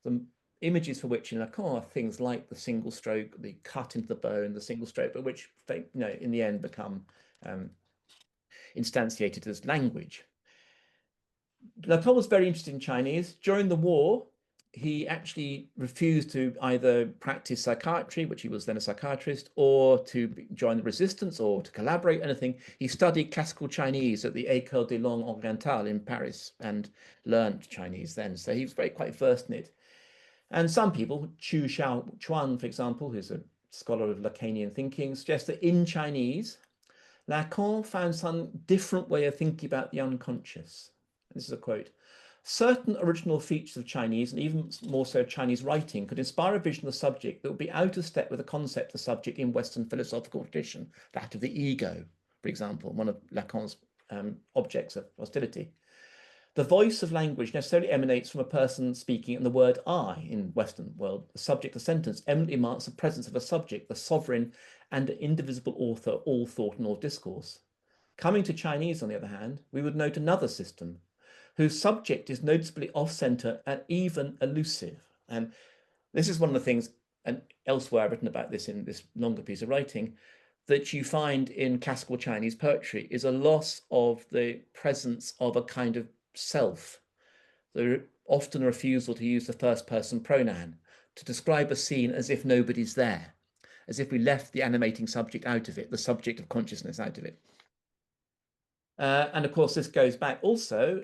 The images for which in Lacan are things like the single stroke, the cut into the bone, the single stroke, but which, in the end become instantiated as language. Lacan was very interested in Chinese. During the war, he actually refused to either practice psychiatry, which he was then a psychiatrist, or to join the resistance or to collaborate, anything. He studied classical Chinese at the École des Langues Orientales in Paris and learned Chinese then. So he was quite versed in it. And some people, Chuan, for example, who's a scholar of Lacanian thinking, suggests that in Chinese, Lacan found some different way of thinking about the unconscious. This is a quote. Certain original features of Chinese, and even more so Chinese writing, could inspire a vision of the subject that would be out of step with the concept of the subject in Western philosophical tradition, that of the ego, for example, one of Lacan's objects of hostility. The voice of language necessarily emanates from a person speaking, and the word I in Western world, the subject of sentence, eminently marks the presence of a subject, the sovereign and indivisible author, all thought and all discourse. Coming to Chinese, on the other hand, we would note another system, whose subject is noticeably off-center and even elusive. And this is one of the things, and elsewhere I've written about this in this longer piece of writing, that you find in classical Chinese poetry is a loss of the presence of a kind of self. There often a refusal to use the first person pronoun, to describe a scene as if nobody's there, as if we left the animating subject out of it, the subject of consciousness out of it. And of course, this goes back also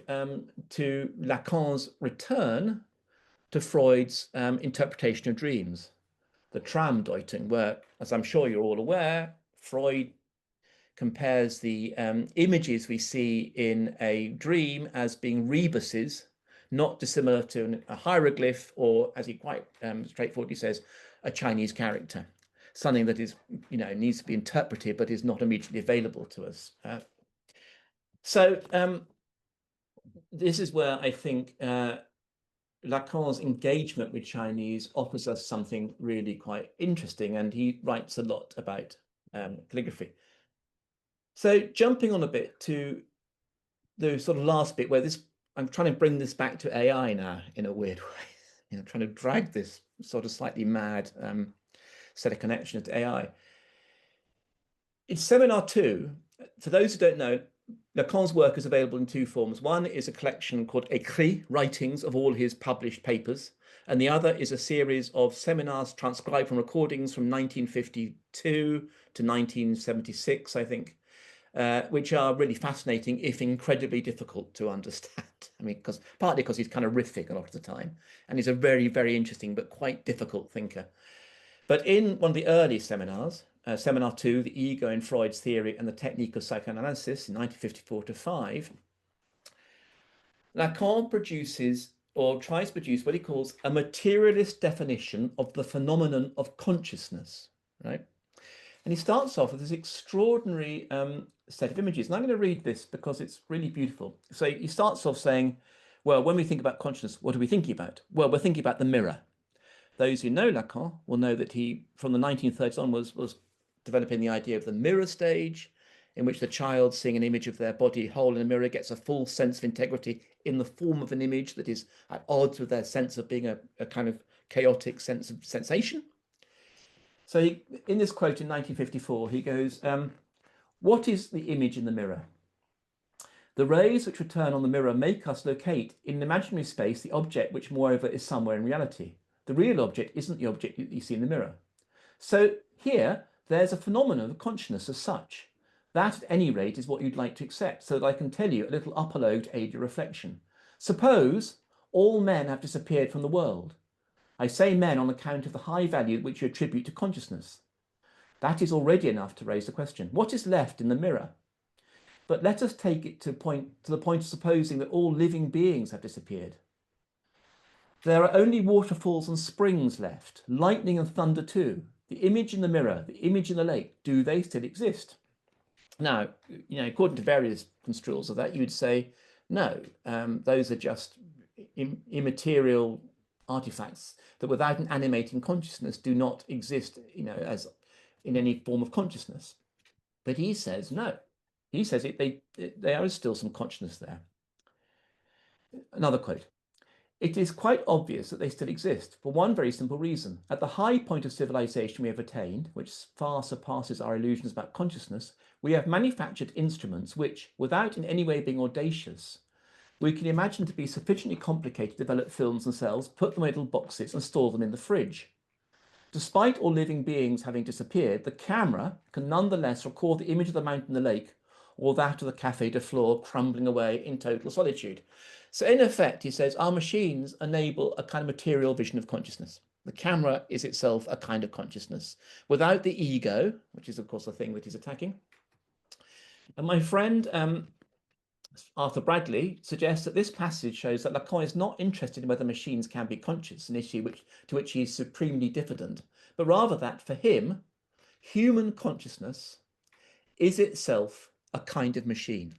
to Lacan's return to Freud's interpretation of dreams, the Traumdeutung, where, as I'm sure you're all aware, Freud compares the images we see in a dream as being rebuses, not dissimilar to a hieroglyph, or, as he quite straightforwardly says, a Chinese character, something that is, needs to be interpreted but is not immediately available to us. So this is where I think Lacan's engagement with Chinese offers us something really quite interesting, and he writes a lot about calligraphy. So jumping on a bit to the sort of last bit where I'm trying to bring this back to AI now in a weird way, trying to drag this sort of slightly mad set of connections to AI. In Seminar 2, for those who don't know, Lacan's work is available in two forms. One is a collection called Écrits, writings of all his published papers, and the other is a series of seminars transcribed from recordings from 1952 to 1976, I think, which are really fascinating, if incredibly difficult to understand. I mean, partly because he's kind of riffing a lot of the time, and he's a very, very interesting but quite difficult thinker. But in one of the early seminars, Seminar 2, The Ego in Freud's Theory and the Technique of Psychoanalysis in 1954 to 5, Lacan produces, or tries to produce, what he calls a materialist definition of the phenomenon of consciousness, right? And he starts off with this extraordinary set of images. And I'm going to read this because it's really beautiful. So he starts off saying, Well, when we think about consciousness, what are we thinking about? Well, we're thinking about the mirror. Those who know Lacan will know that he, from the 1930s on, was developing the idea of the mirror stage, in which the child seeing an image of their body whole in a mirror gets a full sense of integrity in the form of an image that is at odds with their sense of being a kind of chaotic sense of sensation. So in this quote in 1954, he goes, what is the image in the mirror? The rays which return on the mirror make us locate in imaginary space the object which moreover is somewhere in reality. The real object isn't the object you see in the mirror. So here, there's a phenomenon of consciousness as such. That, at any rate, is what you'd like to accept, so that I can tell you a little upper-load to aid your reflection. Suppose all men have disappeared from the world. I say men on account of the high value which you attribute to consciousness. That is already enough to raise the question. What is left in the mirror? But let us take it to the point of supposing that all living beings have disappeared. There are only waterfalls and springs left, lightning and thunder too. The image in the mirror, the image in the lake, do they still exist? Now, according to various construals of that, you would say, no, those are just immaterial artifacts that without an animating consciousness do not exist, as in any form of consciousness. But he says, no. He says there is still some consciousness there. Another quote. It is quite obvious that they still exist for one very simple reason. At the high point of civilization we have attained, which far surpasses our illusions about consciousness, we have manufactured instruments which, without in any way being audacious, we can imagine to be sufficiently complicated to develop films themselves, put them in little boxes and store them in the fridge. Despite all living beings having disappeared, the camera can nonetheless record the image of the mountain and the lake, or that of the Café de Flore crumbling away in total solitude. So in effect, he says, our machines enable a kind of material vision of consciousness. The camera is itself a kind of consciousness, without the ego, which is, of course, the thing that he's attacking. And my friend Arthur Bradley suggests that this passage shows that Lacan is not interested in whether machines can be conscious, an issue to which he is supremely diffident, but rather that, for him, human consciousness is itself a kind of machine.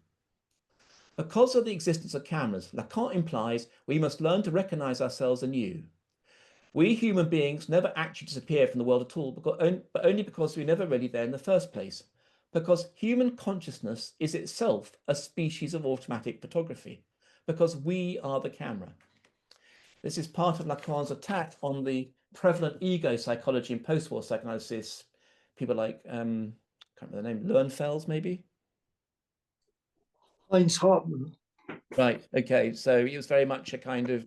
Because of the existence of cameras, Lacan implies we must learn to recognize ourselves anew. We human beings never actually disappear from the world at all, but only because we were never really there in the first place. Because human consciousness is itself a species of automatic photography, because we are the camera. This is part of Lacan's attack on the prevalent ego psychology in post-war psychoanalysis. People like, I can't remember the name, Lernfels, maybe? Heinz Hartmann. Right, okay, so it was very much a kind of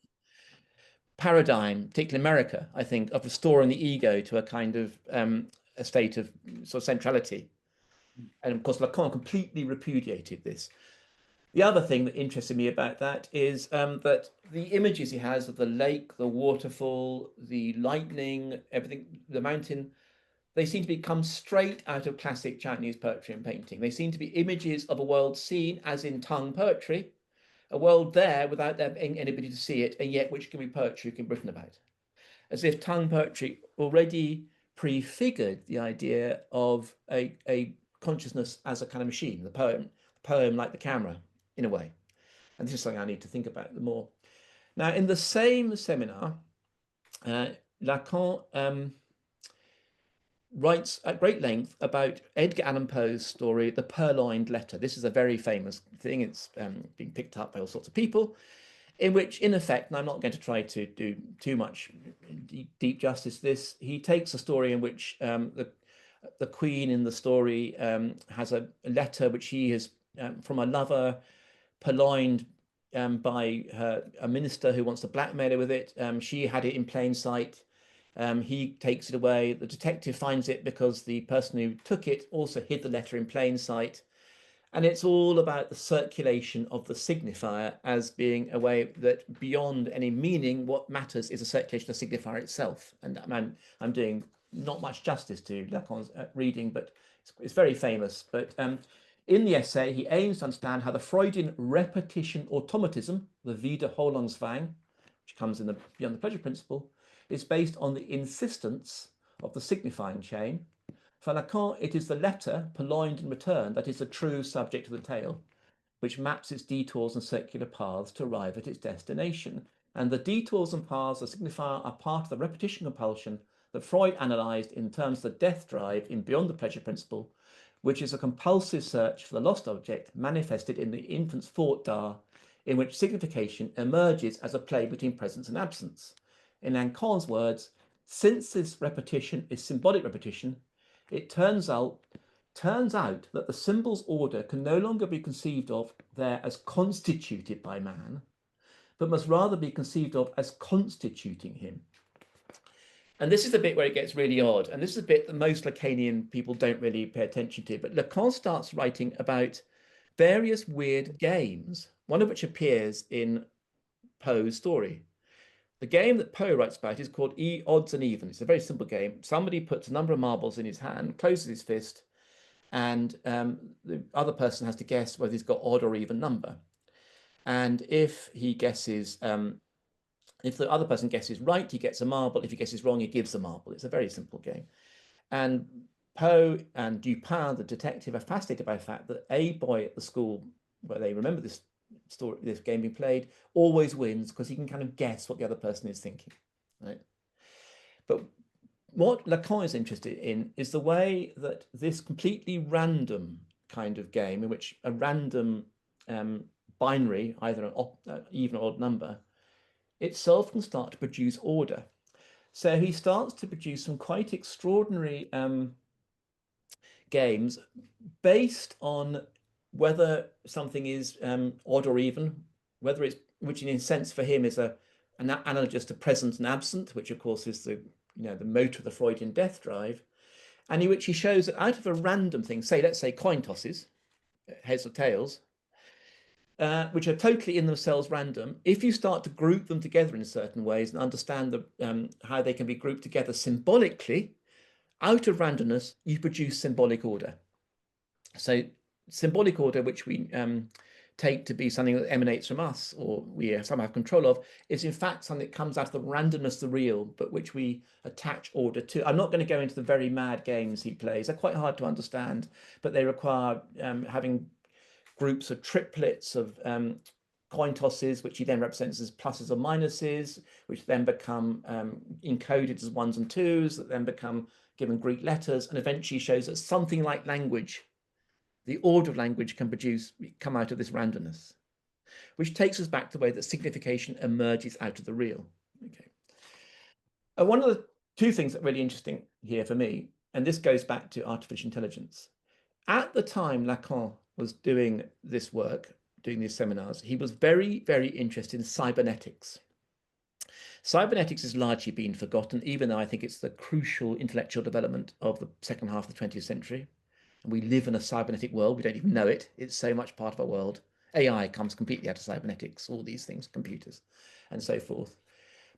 paradigm, particularly in America, I think, of restoring the ego to a kind of a state of sort of centrality. And of course, Lacan completely repudiated this. The other thing that interested me about that is that the images he has of the lake, the waterfall, the lightning, everything, the mountain, they seem to become straight out of classic Chinese poetry and painting. They seem to be images of a world seen as in Tang poetry, a world there without there being anybody to see it, and yet which can be poetry can be written about. As if Tang poetry already prefigured the idea of a consciousness as a kind of machine, the poem like the camera, in a way. And this is something I need to think about more. Now, in the same seminar, Lacan writes at great length about Edgar Allan Poe's story, The Purloined Letter. This is a very famous thing. It's being picked up by all sorts of people, in which, in effect, and I'm not going to try to do too much deep justice to this, he takes a story in which the queen in the story has a letter which he has from a lover, purloined by a minister who wants to blackmail her with it. She had it in plain sight. He takes it away. The detective finds it because the person who took it also hid the letter in plain sight. And it's all about the circulation of the signifier as being a way that beyond any meaning, what matters is the circulation of the signifier itself. And I'm doing not much justice to Lacan's reading, but it's very famous. But in the essay, he aims to understand how the Freudian repetition automatism, the Wiederholungswahn, which comes in the Beyond the Pleasure Principle, is based on the insistence of the signifying chain. For Lacan, it is the letter, purloined and returned, that is the true subject of the tale. which maps its detours and circular paths to arrive at its destination. And the detours and paths that signify are part of the repetition compulsion that Freud analysed in terms of the death drive in Beyond the Pleasure Principle, which is a compulsive search for the lost object manifested in the infant's thought da, in which signification emerges as a play between presence and absence. In Lacan's words, since this repetition is symbolic repetition, it turns out that the symbol's order can no longer be conceived of there as constituted by man, but must rather be conceived of as constituting him. And this is the bit where it gets really odd. And this is a bit that most Lacanian people don't really pay attention to. But Lacan starts writing about various weird games, one of which appears in Poe's story. The game that Poe writes about is called Odds and Evens. It's a very simple game. Somebody puts a number of marbles in his hand, closes his fist, and the other person has to guess whether he's got odd or even number. And if he guesses, if the other person guesses right, he gets a marble. If he guesses wrong, he gives a marble. It's a very simple game. And Poe and Dupin, the detective, are fascinated by the fact that a boy at the school where they remember this story, this game being played, always wins because he can kind of guess what the other person is thinking, right? But what Lacan is interested in is the way that this completely random kind of game, in which a random binary, either an even or odd number, itself can start to produce order. So he starts to produce some quite extraordinary games based on whether something is odd or even, whether it's, which in a sense for him is an analogous to present and absent, which of course is the motor of the Freudian death drive, and in which he shows that out of a random thing, say, let's say coin tosses, heads or tails, which are totally in themselves random, if you start to group them together in certain ways and understand how they can be grouped together symbolically, out of randomness, you produce symbolic order. So symbolic order, which we take to be something that emanates from us or we somehow have control of, is in fact something that comes out of the randomness of the real, but which we attach order to. I'm not going to go into the very mad games he plays. They're quite hard to understand, but they require having groups of triplets of coin tosses, which he then represents as pluses or minuses, which then become encoded as ones and twos, that then become given Greek letters, and eventually shows that something like language, the order of language, can come out of this randomness, which takes us back to the way that signification emerges out of the real. Okay. One of the two things that are really interesting here for me, and this goes back to artificial intelligence. At the time Lacan was doing this work, doing these seminars, he was very, very interested in cybernetics. Cybernetics has largely been forgotten, even though I think it's the crucial intellectual development of the second half of the 20th century. And we live in a cybernetic world. We don't even know it. It's so much part of our world. AI comes completely out of cybernetics, all these things, computers, and so forth.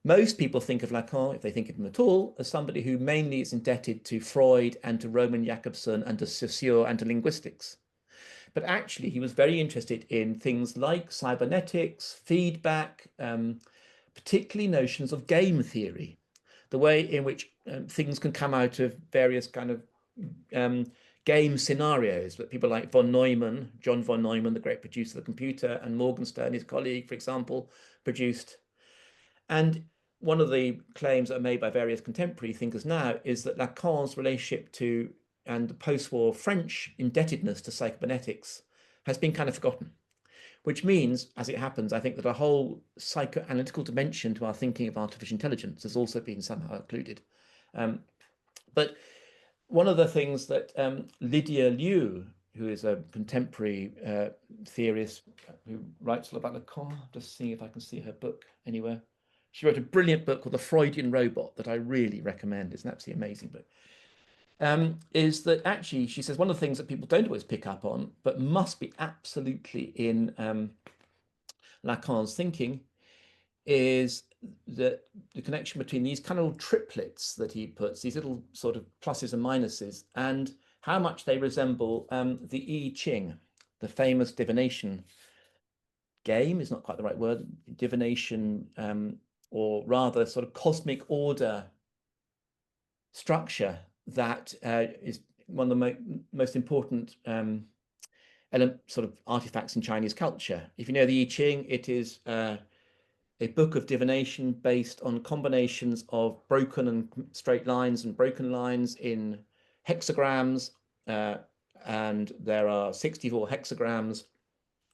Most people think of Lacan, if they think of him at all, as somebody who mainly is indebted to Freud and to Roman Jakobson and to Saussure and to linguistics. But actually, he was very interested in things like cybernetics, feedback, particularly notions of game theory, the way in which things can come out of various kind of game scenarios that people like von Neumann, John von Neumann, the great producer of the computer, and Morgenstern, his colleague, for example, produced. And one of the claims that are made by various contemporary thinkers now is that Lacan's relationship to and the post-war French indebtedness to cybernetics has been kind of forgotten, which means, as it happens, I think that a whole psychoanalytical dimension to our thinking of artificial intelligence has also been somehow included. But one of the things that Lydia Liu, who is a contemporary theorist who writes a lot about Lacan, just seeing if I can see her book anywhere. She wrote a brilliant book called The Freudian Robot that I really recommend. It's an absolutely amazing book. Is that actually, she says, one of the things that people don't always pick up on, but must be absolutely in Lacan's thinking, is that the connection between these kind of triplets that he puts, these little sort of pluses and minuses, and how much they resemble the I Ching, the famous divination game, is not quite the right word, divination, or rather sort of cosmic order structure that is one of the most important sort of artifacts in Chinese culture. If you know the I Ching, it is a book of divination based on combinations of broken and straight lines and broken lines in hexagrams, and there are 64 hexagrams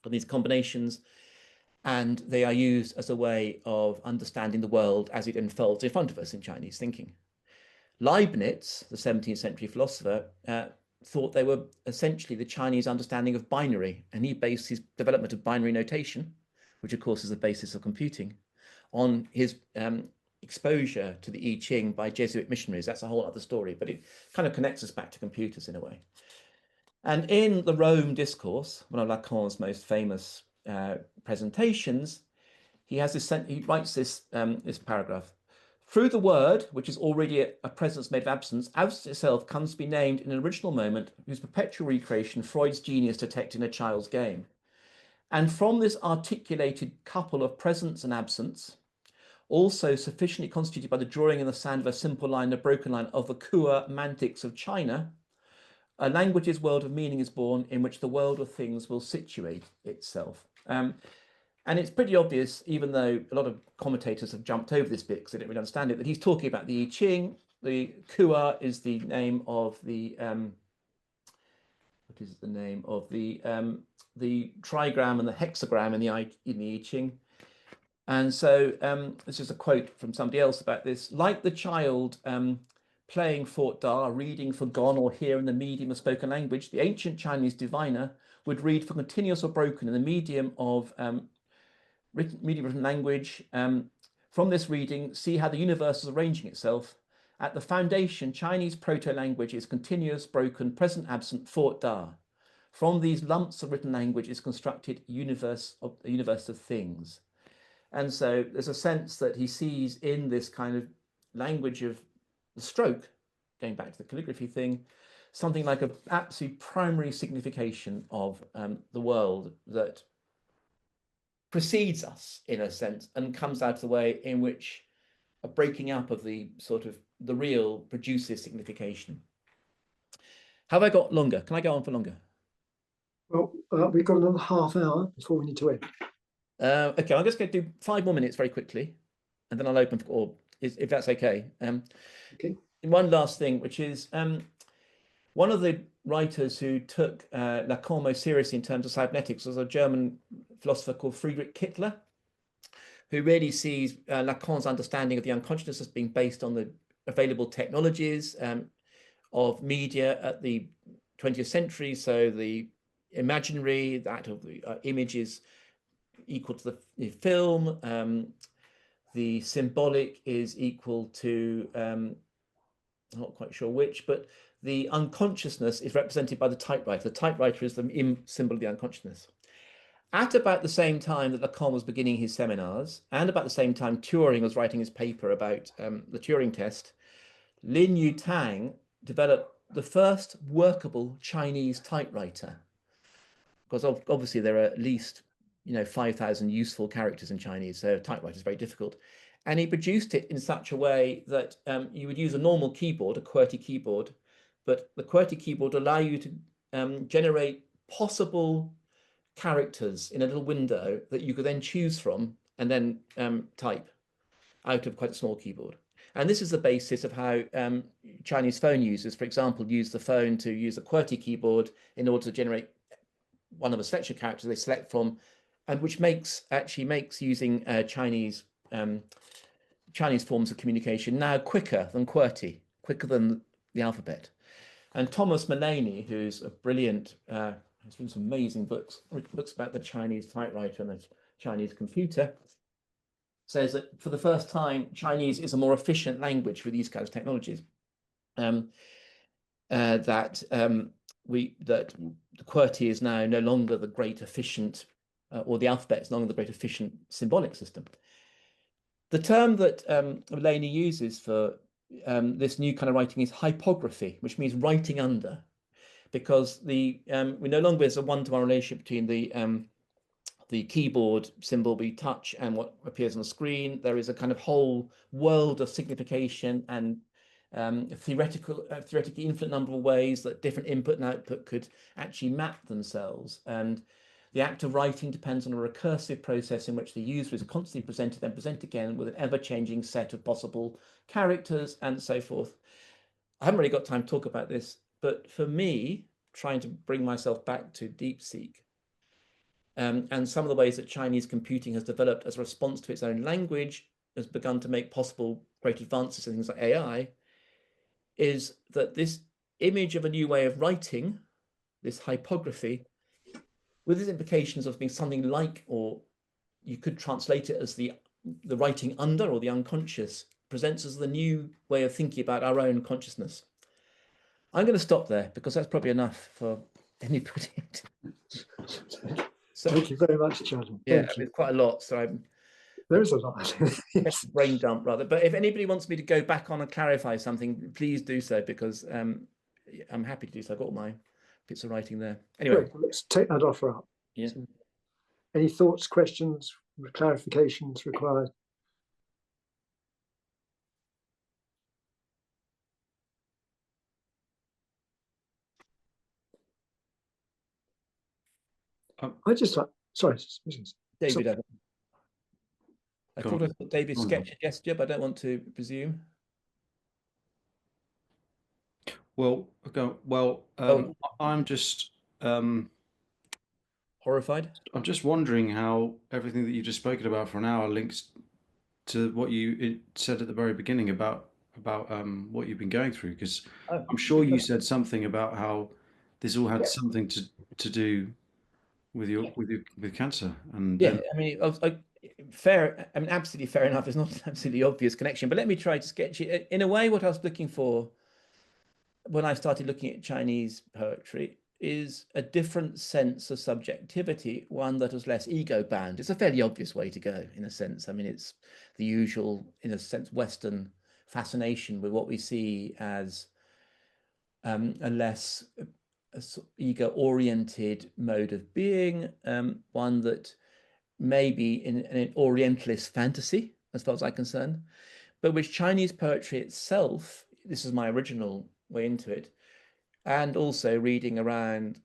of these combinations, and they are used as a way of understanding the world as it unfolds in front of us in Chinese thinking. Leibniz, the 17th century philosopher, thought they were essentially the Chinese understanding of binary, and he based his development of binary notation, which of course is the basis of computing, on his exposure to the I Ching by Jesuit missionaries. That's a whole other story, but it kind of connects us back to computers in a way. And in the Rome Discourse, one of Lacan's most famous presentations, he writes this paragraph. Through the word, which is already a presence made of absence, absence itself comes to be named in an original moment whose perpetual recreation Freud's genius detected in a child's game. And from this articulated couple of presence and absence, also sufficiently constituted by the drawing in the sand of a simple line, a broken line of the Kua mantics of China, a language's world of meaning is born in which the world of things will situate itself. And it's pretty obvious, even though a lot of commentators have jumped over this bit because they don't really understand it, that he's talking about the I Ching. The Kua is the name of the what is the name of the trigram and the hexagram in the I Ching. And so this is a quote from somebody else about this. Like the child playing Fort Da, reading for gone or hear in the medium of spoken language, the ancient Chinese diviner would read for continuous or broken in the medium of written language. From this reading, see how the universe is arranging itself. At the foundation, Chinese proto-language is continuous, broken, present, absent, Fort Da. From these lumps of written language is constructed a universe of things. And so there's a sense that he sees in this kind of language of the stroke, going back to the calligraphy thing, something like an absolute primary signification of the world that precedes us in a sense and comes out of the way in which a breaking up of the sort of the real produces signification. Have I got longer? Can I go on for longer? Well, we've got another half hour before we need to end. Okay, I'm just going to do 5 more minutes very quickly, and then I'll open for, or if that's okay. Okay. One last thing, which is one of the writers who took Lacan most seriously in terms of cybernetics was a German philosopher called Friedrich Kittler, who really sees Lacan's understanding of the unconsciousness as being based on the available technologies of media at the 20th century. So the imaginary, that of the images equal to the film, the symbolic is equal to, I'm not quite sure which, but the unconsciousness is represented by the typewriter. The typewriter is the symbol of the unconsciousness. At about the same time that Lacan was beginning his seminars, and about the same time Turing was writing his paper about the Turing test, Lin Yu Tang developed the first workable Chinese typewriter. Because obviously there are at least 5,000 useful characters in Chinese, so typewriter is very difficult. And he produced it in such a way that you would use a normal keyboard, a QWERTY keyboard, but the QWERTY keyboard allow you to generate possible characters in a little window that you could then choose from and then type out of quite a small keyboard. And this is the basis of how Chinese phone users, for example, use the phone to use a QWERTY keyboard in order to generate one of a selection of characters they select from, and which actually makes using Chinese forms of communication now quicker than QWERTY, quicker than the alphabet. And Thomas Mullany, who's a brilliant, has written some amazing books about the Chinese typewriter and the Chinese computer, says that for the first time, Chinese is a more efficient language for these kinds of technologies. That the QWERTY is now no longer the great efficient, or the alphabet is no longer the great efficient symbolic system. The term that Mullany uses for this new kind of writing is hypography, which means writing under, because we no longer is a one-to-one relationship between the keyboard symbol we touch and what appears on the screen. There is a kind of whole world of signification and a theoretically infinite number of ways that different input and output could actually map themselves. And the act of writing depends on a recursive process in which the user is constantly presented and presented again with an ever-changing set of possible characters and so forth. I haven't really got time to talk about this, but for me, trying to bring myself back to DeepSeek, and some of the ways that Chinese computing has developed as a response to its own language has begun to make possible great advances in things like AI, is that this image of a new way of writing, this hypography, with its implications of being something like, or you could translate it as the writing under or the unconscious, presents as the new way of thinking about our own consciousness. I'm going to stop there because that's probably enough for anybody. So, thank you very much, Charlie. Yeah, Thank you. it's quite a lot. So There is a lot. Yes. brain dump rather. But if anybody wants me to go back on and clarify something, please do so, because I'm happy to do so. I've got all my bits of writing there. Anyway, Great. Let's take that offer up. yeah. So, any thoughts, questions, clarifications required? I just like, sorry, David, so, I thought I saw David sketch a gesture, but I don't want to presume. Well, okay, well, I'm just horrified. I'm just wondering how everything that you've just spoken about for an hour links to what you said at the very beginning about what you've been going through, because I'm sure you said something about how this all had something to do with with cancer. And yeah, I mean, fair. I mean, absolutely fair enough. It's not an absolutely obvious connection, but let me try to sketch it in a way. What I was looking for when I started looking at Chinese poetry is a different sense of subjectivity, one that was less ego bound. It's a fairly obvious way to go, in a sense. I mean, it's the usual, in a sense, Western fascination with what we see as a less ego-oriented mode of being, one that may be in an Orientalist fantasy, as far as I'm concerned, but which Chinese poetry itself, this is my original way into it, and also reading around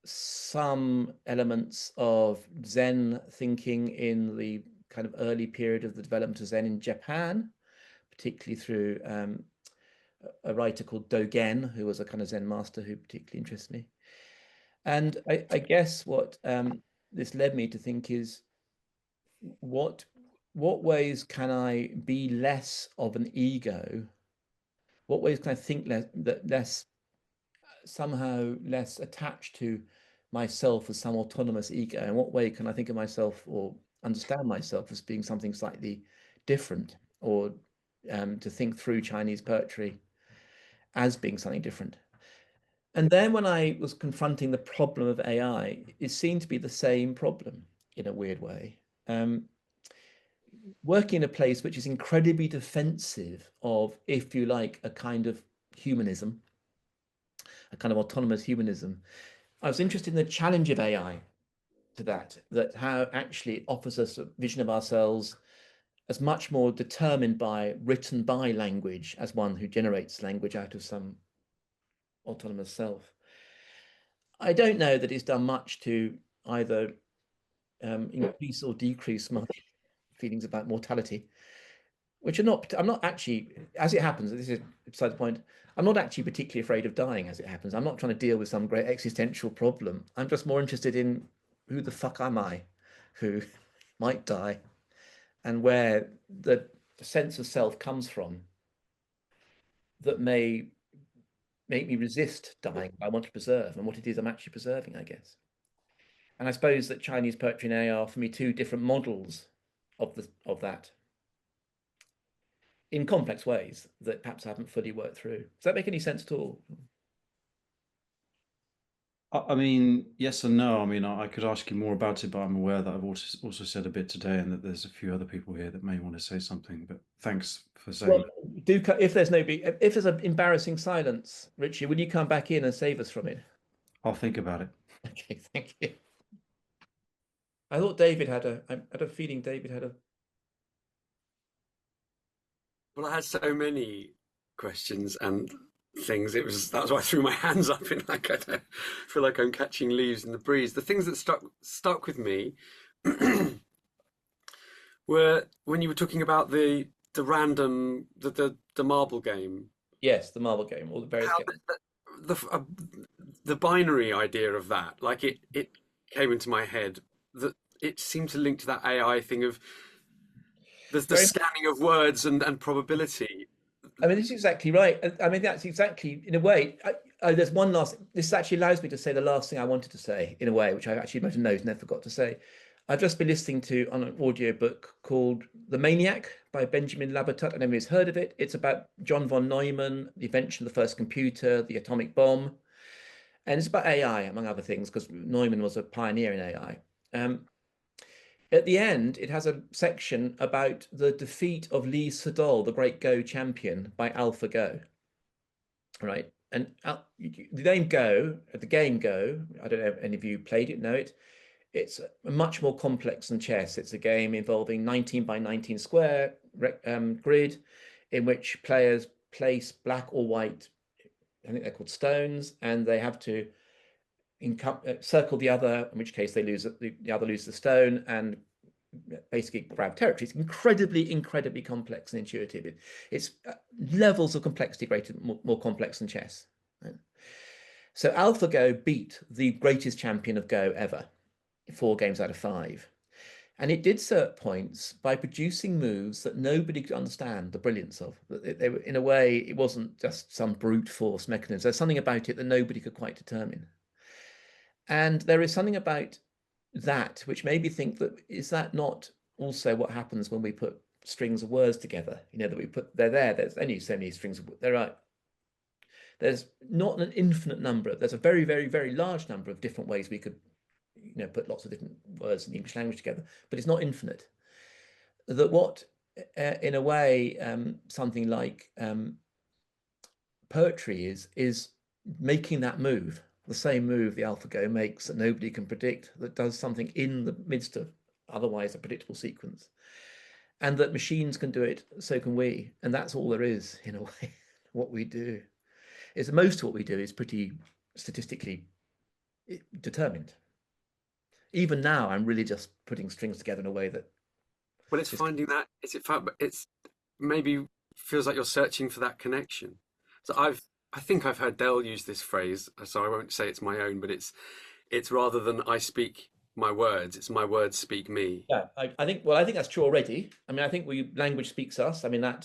some elements of Zen thinking in the kind of early period of the development of Zen in Japan, particularly through a writer called Dogen, who was a kind of Zen master who particularly interests me. And I guess what this led me to think is, what ways can I be less of an ego? What ways can I think less somehow less attached to myself as some autonomous ego? And what way can I think of myself or understand myself as being something slightly different, or to think through Chinese poetry as being something different? And then when I was confronting the problem of AI, it seemed to be the same problem in a weird way. Working in a place which is incredibly defensive of, if you like, a kind of humanism, a kind of autonomous humanism. I was interested in the challenge of AI to that how actually it offers us a vision of ourselves as much more determined by, written by language, as one who generates language out of some autonomous self. I don't know that it's done much to either increase or decrease my feelings about mortality, which I'm not actually, as it happens, this is beside the point, I'm not actually particularly afraid of dying as it happens. I'm not trying to deal with some great existential problem. I'm just more interested in who the fuck am I who might die, and where the sense of self comes from that may make me resist dying I want to preserve, and what it is I'm actually preserving, I guess. And I suppose that Chinese poetry and AI are, for me, two different models of that, in complex ways that perhaps I haven't fully worked through. Does that make any sense at all? I mean, yes and no. I mean, I could ask you more about it, but I'm aware that I've also said a bit today, and that there's a few other people here that may want to say something. But thanks for saying. Well, if there's an embarrassing silence, Richie, will you come back in and save us from it? I'll think about it. Okay, thank you. I thought David had I had a feeling David had a. Well, I had so many questions and things. That's why I threw my hands up in like I don't feel like I'm catching leaves in the breeze. The things that stuck with me were when you were talking about the random the marble game. Yes, the marble game, or the various games. The binary idea of that, like it came into my head, that it seemed to link to that AI thing of the scanning of words and probability. I mean, this is exactly right. I mean, that's exactly, in a way, there's one last, this actually allows me to say the last thing I wanted to say, in a way, which I actually made a note and then forgot to say. I've just been listening to on an audio book called The Maniac by Benjamin Labatut. I don't know if anybody's heard of it. It's about John von Neumann, the invention of the first computer, the atomic bomb. And it's about AI, among other things, because Neumann was a pioneer in AI. At the end, it has a section about the defeat of Lee Sedol, the great Go champion, by AlphaGo. Right, and the name Go, the game Go, I don't know if any of you played it, know it. It's much more complex than chess. It's a game involving 19 by 19 square grid, in which players place black or white, I think they're called stones, and they have to circle the other, in which case they lose, the other loses the stone, and basically grab territory. It's incredibly complex and intuitive. It's levels of complexity more complex than chess. Right? So AlphaGo beat the greatest champion of Go ever, 4 games out of 5. And it did so at points by producing moves that nobody could understand the brilliance of. They were, in a way, it wasn't just some brute force mechanism. There's something about it that nobody could quite determine. And there is something about that which made me think that, is that not also what happens when we put strings of words together? You know, that we put, there's only so many strings of, there's not an infinite number. There's a very large number of different ways we could, you know, put lots of different words in the English language together, but it's not infinite. That what, in a way, something like poetry is making that move, the same move the AlphaGo makes that nobody can predict, that does something in the midst of otherwise a predictable sequence. And that machines can do it, so can we. And that's all there is, in a way, what we do. Is most of what we do is pretty statistically determined. Even now, I'm really just putting strings together in a way that... Well, it's finding that, it's maybe feels like you're searching for that connection. So I think I've heard Dell use this phrase, so I won't say it's my own, but it's rather than I speak my words, it's my words speak me. Yeah, I think that's true already. I mean, I think language speaks us. I mean, I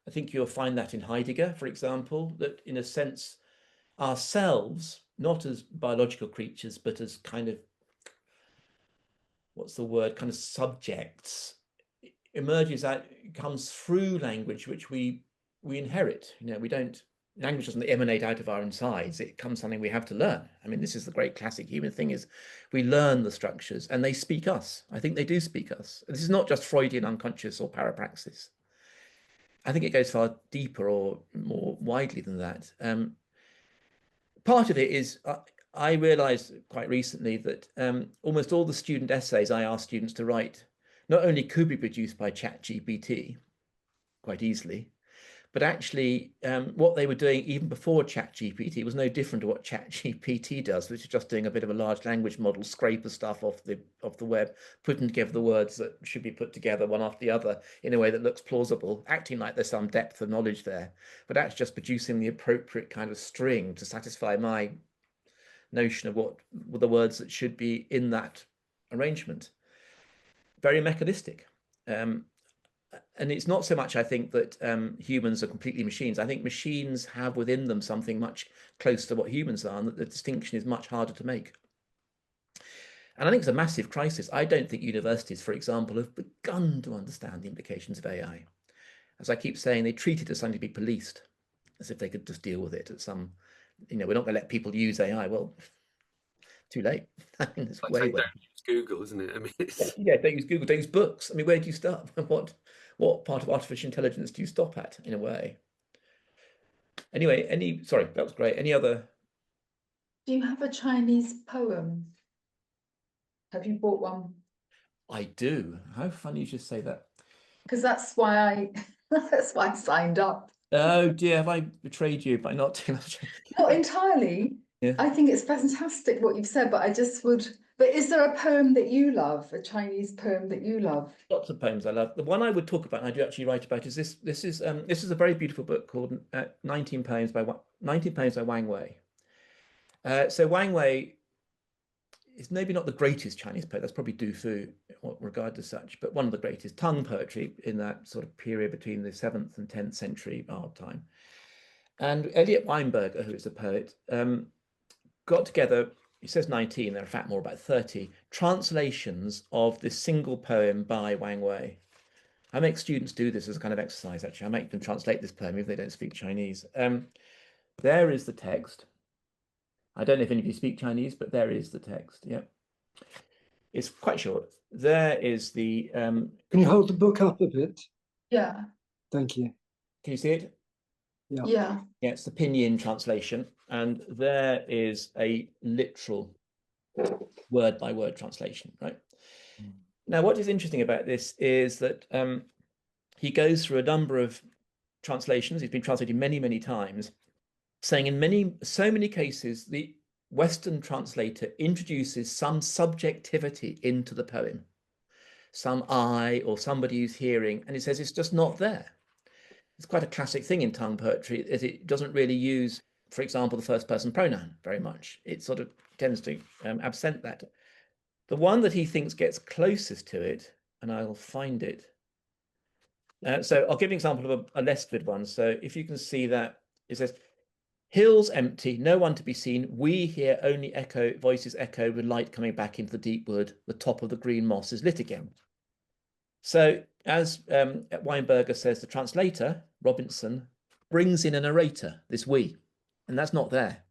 think you'll find that in Heidegger, for example, that in a sense, ourselves, not as biological creatures, but as kind of, what's the word, kind of subjects, emerges out, comes through language, which we inherit. You know, we don't, language doesn't emanate out of our insides. It comes something we have to learn. I mean, this is the great classic human thing, is we learn the structures and they speak us. I think they do speak us. This is not just Freudian unconscious or parapraxis. I think it goes far deeper or more widely than that. Part of it is, I realized quite recently that almost all the student essays I ask students to write not only could be produced by ChatGPT quite easily, but actually what they were doing even before ChatGPT was no different to what ChatGPT does, which is just doing a bit of a large language model, scrape the stuff off the web, putting together the words that should be put together one after the other in a way that looks plausible, acting like there's some depth of knowledge there, but that's just producing the appropriate kind of string to satisfy my notion of what were the words that should be in that arrangement. Very mechanistic. And it's not so much, I think, that humans are completely machines. I think machines have within them something much closer to what humans are, and that the distinction is much harder to make. And I think it's a massive crisis. I don't think universities, for example, have begun to understand the implications of AI. As I keep saying, they treat it as something to be policed, as if they could just deal with it at some, you know, we're not going to let people use AI. Well, too late. I mean, it's like way. Don't use Google, isn't it? I mean, yeah, don't use Google, don't use books. I mean, where do you start? What part of artificial intelligence do you stop at, in a way? Anyway, sorry, that was great. Any other? Do you have a Chinese poem? Have you bought one? I do. How funny you should say that. Because that's why I signed up. Oh dear, have I betrayed you by not doing that? Not entirely. Yeah. I think it's fantastic what you've said, but I just would. But is there a poem that you love, a Chinese poem that you love? Lots of poems I love. The one I would talk about, and I do actually write about, is this. This is a very beautiful book called 19 Poems by 19 Poems by Wang Wei. So Wang Wei is maybe not the greatest Chinese poet. That's probably Du Fu, regarded as such, but one of the greatest Tang poetry in that sort of period between the 7th and 10th century our time. And Eliot Weinberger, who is a poet, got together. He says 19, there are in fact more about 30 translations of this single poem by Wang Wei. I make students do this as a kind of exercise, actually. I make them translate this poem if they don't speak Chinese. There is the text. I don't know if any of you speak Chinese, but there is the text. Yeah. It's quite short. There is the... Can you hold the book up a bit? Yeah. Thank you. Can you see it? Yeah. Yeah. Yeah, it's the Pinyin translation. And there is a literal word-by-word translation, right? Now, what is interesting about this is that he goes through a number of translations. He's been translated many, many times, saying in so many cases, the Western translator introduces some subjectivity into the poem, some I or somebody who's hearing, and he says it's just not there. It's quite a classic thing in Tang poetry, is it doesn't really use, for example, the first person pronoun very much. It sort of tends to absent that. The one that he thinks gets closest to it, and I'll find it. So I'll give an example of a less good one. So if you can see that, it says, hills empty, no one to be seen. We hear only voices echo with light coming back into the deep wood. The top of the green moss is lit again. So as Weinberger says, the translator, Robinson, brings in a narrator, this we, and that's not there.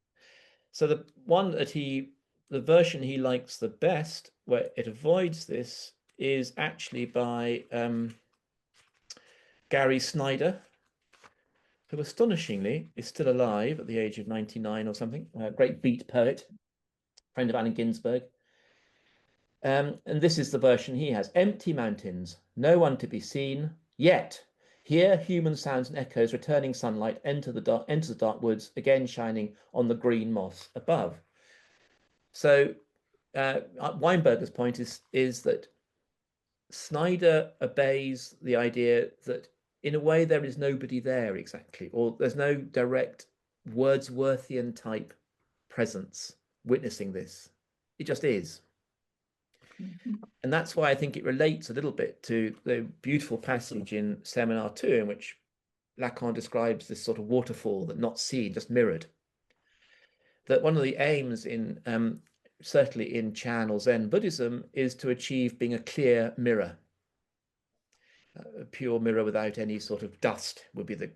So the one that the version he likes the best, where it avoids this, is actually by Gary Snyder, who astonishingly is still alive at the age of 99 or something, a great beat poet, friend of Allen Ginsberg. And this is the version he has. Empty mountains, no one to be seen, yet hear human sounds and echoes, returning sunlight, enter the dark woods, again shining on the green moss above. So Weinberger's point is that Snyder obeys the idea that in a way there is nobody there exactly, or there's no direct Wordsworthian type presence witnessing this. It just is. And that's why I think it relates a little bit to the beautiful passage in Seminar 2 in which Lacan describes this sort of waterfall that not seen, just mirrored. That one of the aims in certainly in Ch'an or Zen Buddhism is to achieve being a clear mirror. A pure mirror without any sort of dust would be the,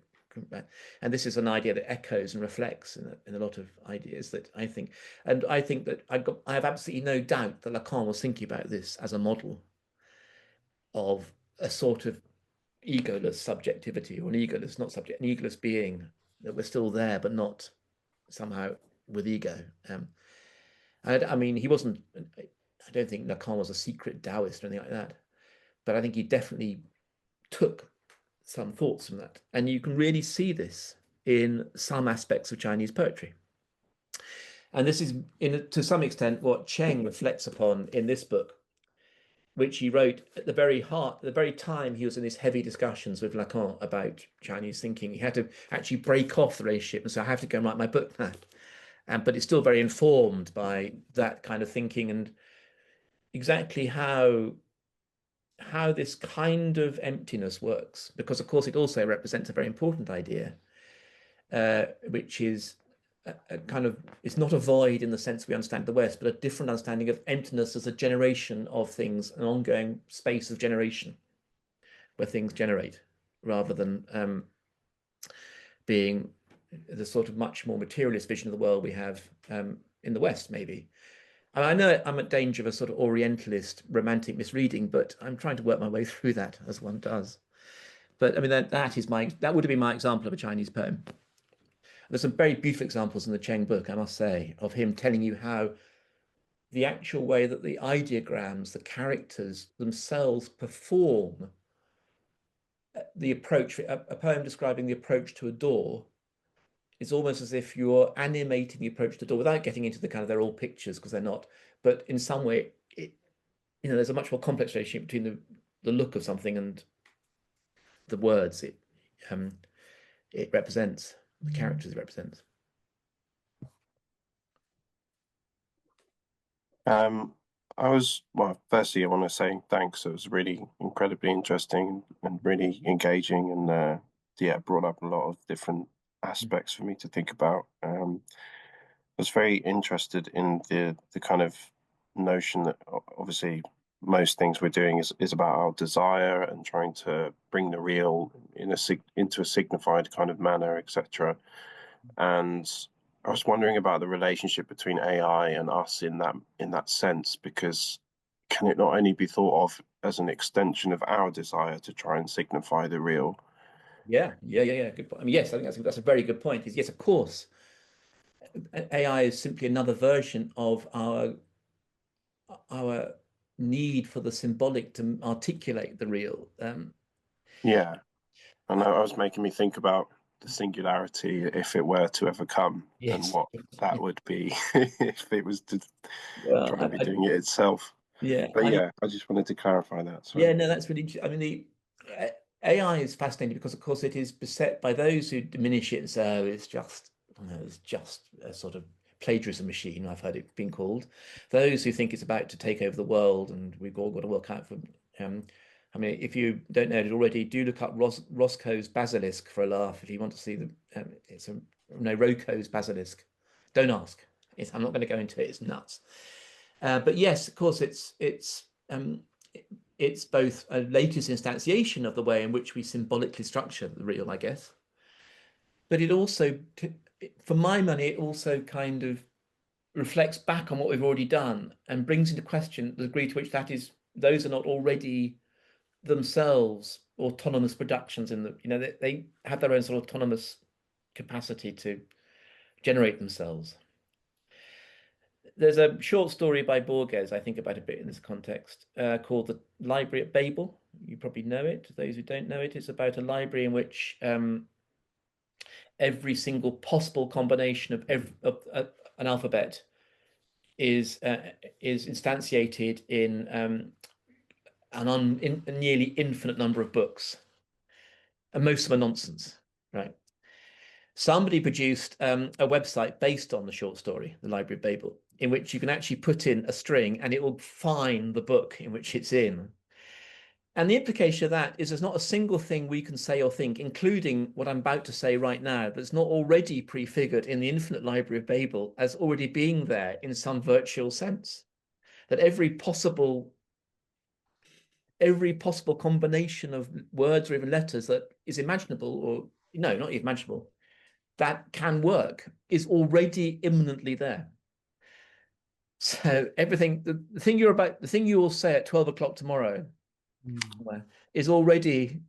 and this is an idea that echoes and reflects in a lot of ideas that I think, and I think that I have absolutely no doubt that Lacan was thinking about this as a model of a sort of egoless subjectivity, or an egoless, not subject, an egoless being that was still there, but not somehow with ego. I mean, he wasn't, I don't think Lacan was a secret Taoist or anything like that, but I think he definitely took some thoughts from that. And you can really see this in some aspects of Chinese poetry. And this is, to some extent, what Cheng reflects upon in this book, which he wrote at the very time he was in these heavy discussions with Lacan about Chinese thinking. He had to actually break off the relationship and say, I have to go and write my book now. But it's still very informed by that kind of thinking and exactly how this kind of emptiness works, because of course it also represents a very important idea, which is a kind of, it's not a void in the sense we understand the West, but a different understanding of emptiness as a generation of things, an ongoing space of generation where things generate, rather than being the sort of much more materialist vision of the world we have in the West, maybe. I know I'm at danger of a sort of Orientalist romantic misreading, but I'm trying to work my way through that as one does. But I mean, that would have been my example of a Chinese poem. There's some very beautiful examples in the Cheng book, I must say, of him telling you how the actual way that the ideograms, the characters themselves perform the approach, a poem describing the approach to a door, it's almost as if you're animating the approach to the door without getting into the kind of they're all pictures, because they're not. But in some way, there's a much more complex relationship between the look of something and the words it represents, the characters it represents. Firstly, I want to say thanks. It was really incredibly interesting and really engaging, and brought up a lot of different aspects for me to think about. I was very interested in the kind of notion that obviously most things we're doing is about our desire and trying to bring the real into a signified kind of manner, etc. And I was wondering about the relationship between AI and us in that sense, because can it not only be thought of as an extension of our desire to try and signify the real? Yeah. Good point. I mean, yes, I think that's a very good point. Yes, of course, AI is simply another version of our need for the symbolic to articulate the real. Yeah, and that was making me think about the singularity, if it were to ever come, and what that would be if it was to try to be doing it itself. Yeah, but I just wanted to clarify that. Sorry. Yeah, no, that's really. I mean, the AI is fascinating because, of course, it is beset by those who diminish it and say, "Oh, it's just a sort of plagiarism machine." I've heard it being called. Those who think it's about to take over the world, and we've all got to work out for. I mean, if you don't know it already, do look up Roscoe's Basilisk for a laugh if you want to see the. Roco's Basilisk. Don't ask. I'm not going to go into it. It's nuts. But yes, of course, it's both a latest instantiation of the way in which we symbolically structure the real, I guess. But it also, for my money, it also kind of reflects back on what we've already done and brings into question the degree to which those are not already themselves autonomous productions they have their own sort of autonomous capacity to generate themselves. There's a short story by Borges I think about a bit in this context called The Library at Babel. You probably know it. Those who don't know it, it's about a library in which every single possible combination of an alphabet is instantiated in a nearly infinite number of books, and most of them are nonsense, right? Somebody produced a website based on the short story, The Library of Babel, in which you can actually put in a string and it will find the book in which it's in. And the implication of that is there's not a single thing we can say or think, including what I'm about to say right now, that's not already prefigured in the infinite Library of Babel as already being there in some virtual sense. That every possible combination of words or even letters that is imaginable, or no, not even imaginable, that can work, is already imminently there. So everything, the thing you will say at 12 o'clock tomorrow is already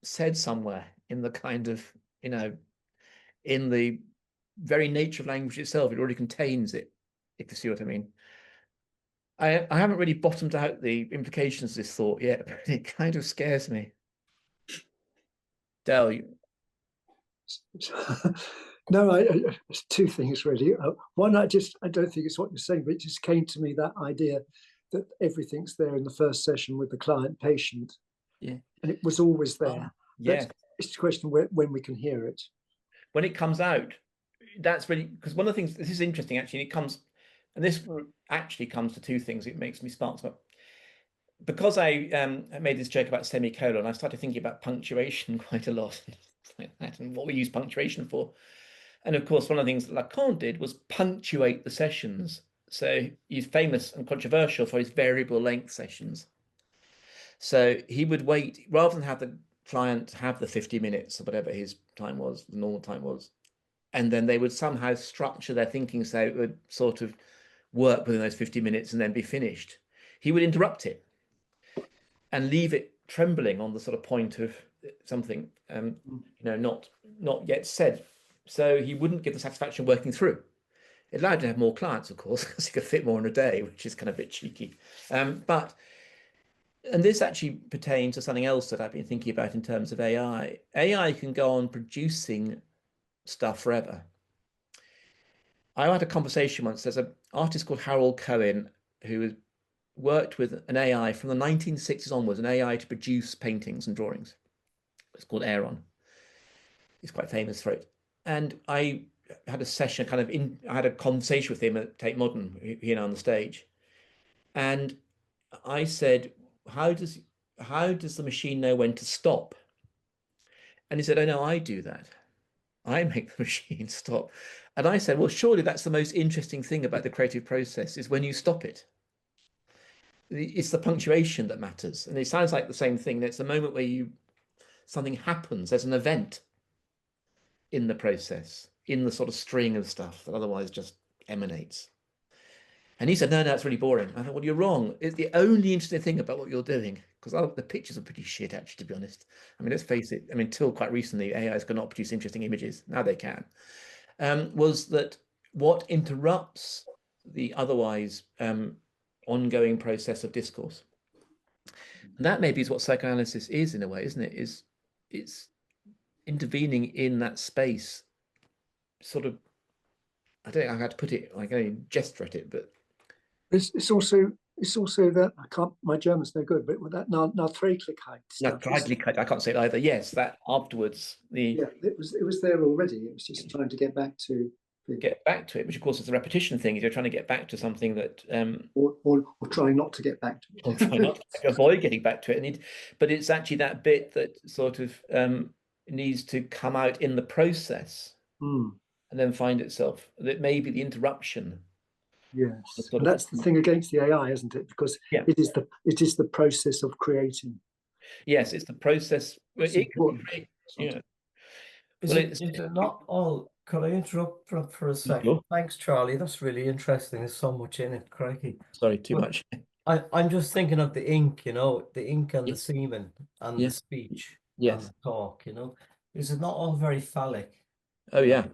said somewhere in the kind of, in the very nature of language itself. It already contains it, if you see what I mean. I haven't really bottomed out the implications of this thought yet, but it kind of scares me. Del, No, two things really. One, I don't think it's what you're saying, but it just came to me, that idea that everything's there in the first session with the client patient. Yeah. And it was always there. Yeah. It's a question when we can hear it. When it comes out, that's really, because one of the things, this is interesting actually, and this actually comes to two things. It makes me spark. Because I made this joke about semicolon, I started thinking about punctuation quite a lot, and what we use punctuation for. And of course, one of the things that Lacan did was punctuate the sessions. So he's famous and controversial for his variable length sessions. So he would wait, rather than have the client have the 50 minutes or whatever his time was, the normal time was, and then they would somehow structure their thinking so it would sort of work within those 50 minutes and then be finished. He would interrupt it and leave it trembling on the sort of point of something, not yet said. So he wouldn't give the satisfaction working through. It allowed him to have more clients, of course, because he could fit more in a day, which is kind of a bit cheeky. But and this actually pertains to something else that I've been thinking about in terms of AI. AI can go on producing stuff forever. I had a conversation once. There's an artist called Harold Cohen who worked with an AI from the 1960s onwards, an AI to produce paintings and drawings. It's called Aaron. He's quite famous for it. And I had a session, I had a conversation with him at Tate Modern, on the stage. And I said, how does the machine know when to stop? And he said, oh no, I do that. I make the machine stop. And I said, well, surely that's the most interesting thing about the creative process is when you stop it. It's the punctuation that matters. And it sounds like the same thing. It's the moment where something happens. There's an event in the process, in the sort of string of stuff that otherwise just emanates. And he said, no, it's really boring. I thought, well, you're wrong. It's the only interesting thing about what you're doing, because the pictures are pretty shit, actually, to be honest. I mean, let's face it. I mean, till quite recently, AIs could not produce interesting images. Now they can. Was that what interrupts the otherwise ongoing process of discourse? And that maybe is what psychoanalysis is, in a way, isn't it? It's intervening in that space, sort of. I don't know how to put it. I can only gesture at it, but it's also that I can't. My German's no good, but with that Nachträglichkeit stuff. Nachträglichkeit, I can't say it either. Yes, that afterwards. Yeah, it was there already. It was just trying to get back to it, which of course is a repetition thing. You're trying to get back to something that or trying not to get back to it. Or try not to avoid getting back to it. But it's actually that bit that sort of needs to come out in the process and then find itself. That may be the interruption. Yes, and that's the thing against the AI, isn't it? Because it is the process of creating. Yes, it's the process. It's Is it not all? Could I interrupt for a second? Sure. Thanks, Charlie. That's really interesting. There's so much in it, crikey. Sorry, too much. I'm just thinking of the ink, the ink and the semen and the speech and the talk, Is it not all very phallic? Oh, yeah.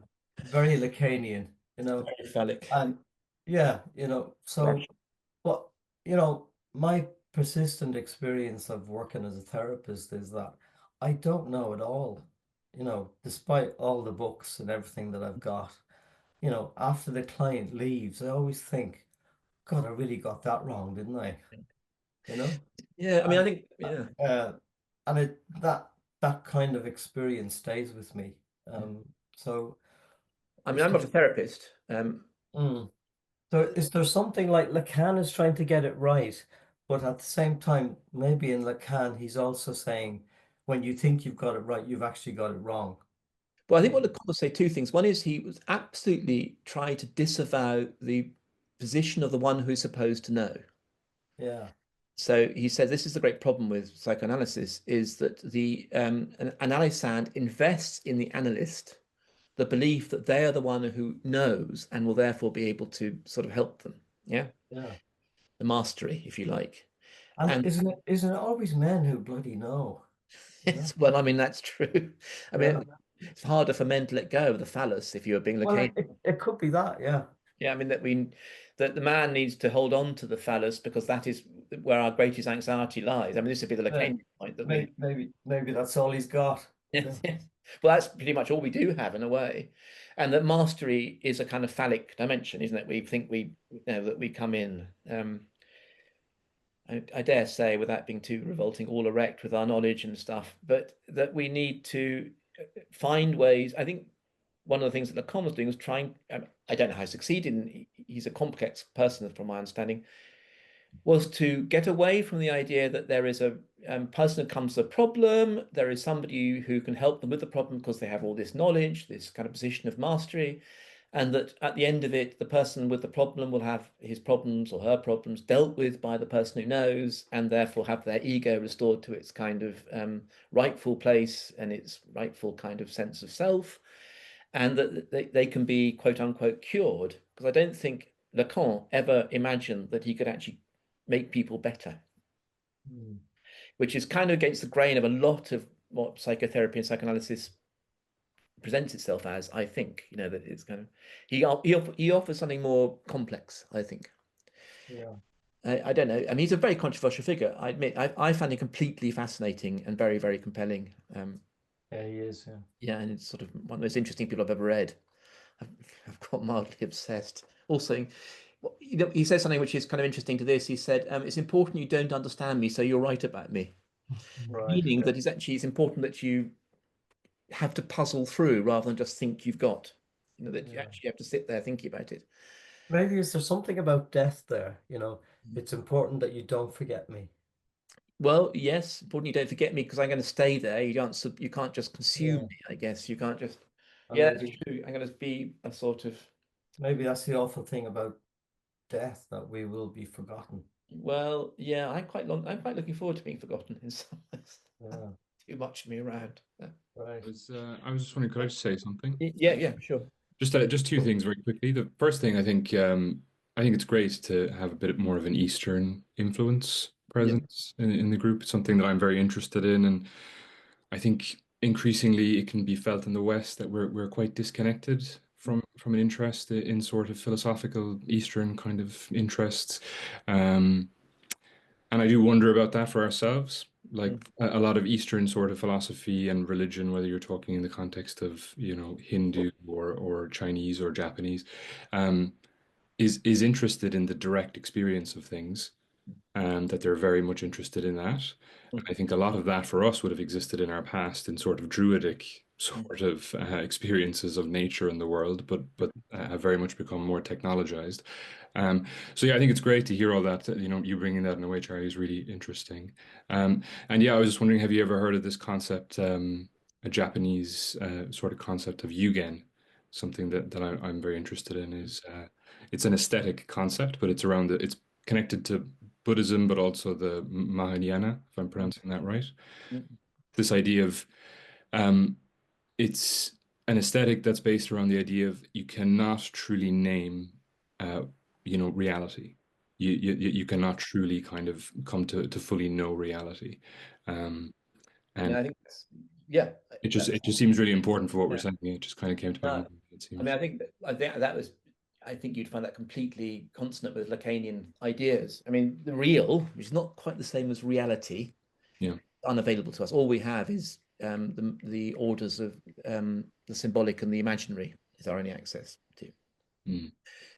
Very Lacanian, Very phallic. And so, but, my persistent experience of working as a therapist is that I don't know at all. Despite all the books and everything that I've got, after the client leaves, I always think, God, I really got that wrong, didn't I? Yeah, I mean, I think, and that kind of experience stays with me. So, I mean, I'm not a therapist. So is there something like Lacan is trying to get it right, but at the same time, maybe in Lacan, he's also saying, when you think you've got it right, you've actually got it wrong. Well, I think what Lacan will say two things. One is he was absolutely trying to disavow the position of the one who's supposed to know. Yeah. So he says this is the great problem with psychoanalysis, is that the analysand invests in the analyst the belief that they are the one who knows and will therefore be able to sort of help them. Yeah. The mastery, if you like. And isn't it always men who bloody know? Well, I mean, that's true. I mean, it's harder for men to let go of the phallus if you're being Lacanian. Well, it could be that, yeah. Yeah, I mean that the man needs to hold on to the phallus because that is where our greatest anxiety lies. I mean, this would be the Lacanian point that maybe that's all he's got. Yes. Well, that's pretty much all we do have in a way, and that mastery is a kind of phallic dimension, isn't it? We think that we come in. I dare say, without being too revolting, all erect with our knowledge and stuff, but that we need to find ways. I think one of the things that Lacan was doing was trying, I don't know how he succeeded, he's a complex person from my understanding, was to get away from the idea that there is a person who comes to a problem, there is somebody who can help them with the problem because they have all this knowledge, this kind of position of mastery, and that at the end of it, the person with the problem will have his problems or her problems dealt with by the person who knows, and therefore have their ego restored to its kind of rightful place and its rightful kind of sense of self, and that they can be quote unquote cured. Because I don't think Lacan ever imagined that he could actually make people better, which is kind of against the grain of a lot of what psychotherapy and psychoanalysis presents itself as. I think, that it's kind of he offers something more complex, I think. Yeah. I don't know. I mean, he's a very controversial figure. I admit, I find him completely fascinating and very, very compelling. Yeah, he is. Yeah. Yeah, and it's sort of one of the most interesting people I've ever read. I've got mildly obsessed. Also, you know, he says something which is kind of interesting to this. He said, "It's important you don't understand me, so you're right about me." Right. Meaning Yeah. that it's important that you have to puzzle through rather than just think you've got. You know, that you Yeah. actually have to sit there thinking about it. Maybe is there something about death there? You know, it's important that you don't forget me. Well, yes, important you don't forget me because I'm going to stay there. You can't just consume Yeah. me, I guess. You can't just, And yeah, that's maybe true. I'm going to be a sort of, that's the awful thing about death, that we will be forgotten. well, yeah, I'm quite looking forward to being forgotten in some ways. Yeah. Too much of me around. Yeah. Right. I was just wondering, could I just say something? Yeah, sure. Just two things very quickly. The first thing, I think it's great to have a bit more of an Eastern influence presence in the group. It's something that I'm very interested in, and I think increasingly it can be felt in the West that we're quite disconnected from an interest in sort of philosophical Eastern kind of interests. And I do wonder about that for ourselves. Like a lot of Eastern sort of philosophy and religion, whether you're talking in the context of, you know, Hindu or Chinese or Japanese, um, is interested in the direct experience of things, and that they're very much interested in that. And I think a lot of that for us would have existed in our past in sort of druidic sort of experiences of nature in the world, but have very much become more technologized. So yeah, I think it's great to hear all that. You know, you bringing that in a way, Charlie, is really interesting. And yeah, I was just wondering, have you ever heard of this concept, a Japanese sort of concept of yugen? Something that I'm very interested in is it's an aesthetic concept, but it's connected to Buddhism, but also the Mahayana, if I'm pronouncing that right. This idea of it's an aesthetic that's based around the idea of you cannot truly name, you know, reality. You cannot truly kind of come to fully know reality, and I think yeah, it just seems really important for what we're yeah. saying. It just kind of came to my mind. It I mean, I think you'd find that completely consonant with Lacanian ideas. I mean, the real, which is not quite the same as reality, Yeah. unavailable to us. All we have is the orders of the symbolic and the imaginary is our only access to.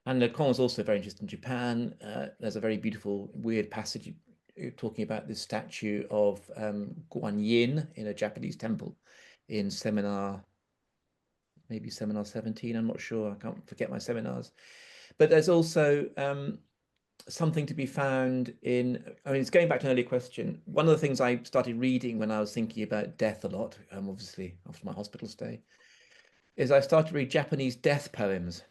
And Lacan was also very interested in Japan. There's a very beautiful, weird passage talking about this statue of Guan Yin in a Japanese temple in maybe seminar 17. I'm not sure. I can't forget my seminars. But there's also something to be found in, I mean, it's going back to an earlier question. One of the things I started reading when I was thinking about death a lot, obviously after my hospital stay, is I started to read Japanese death poems,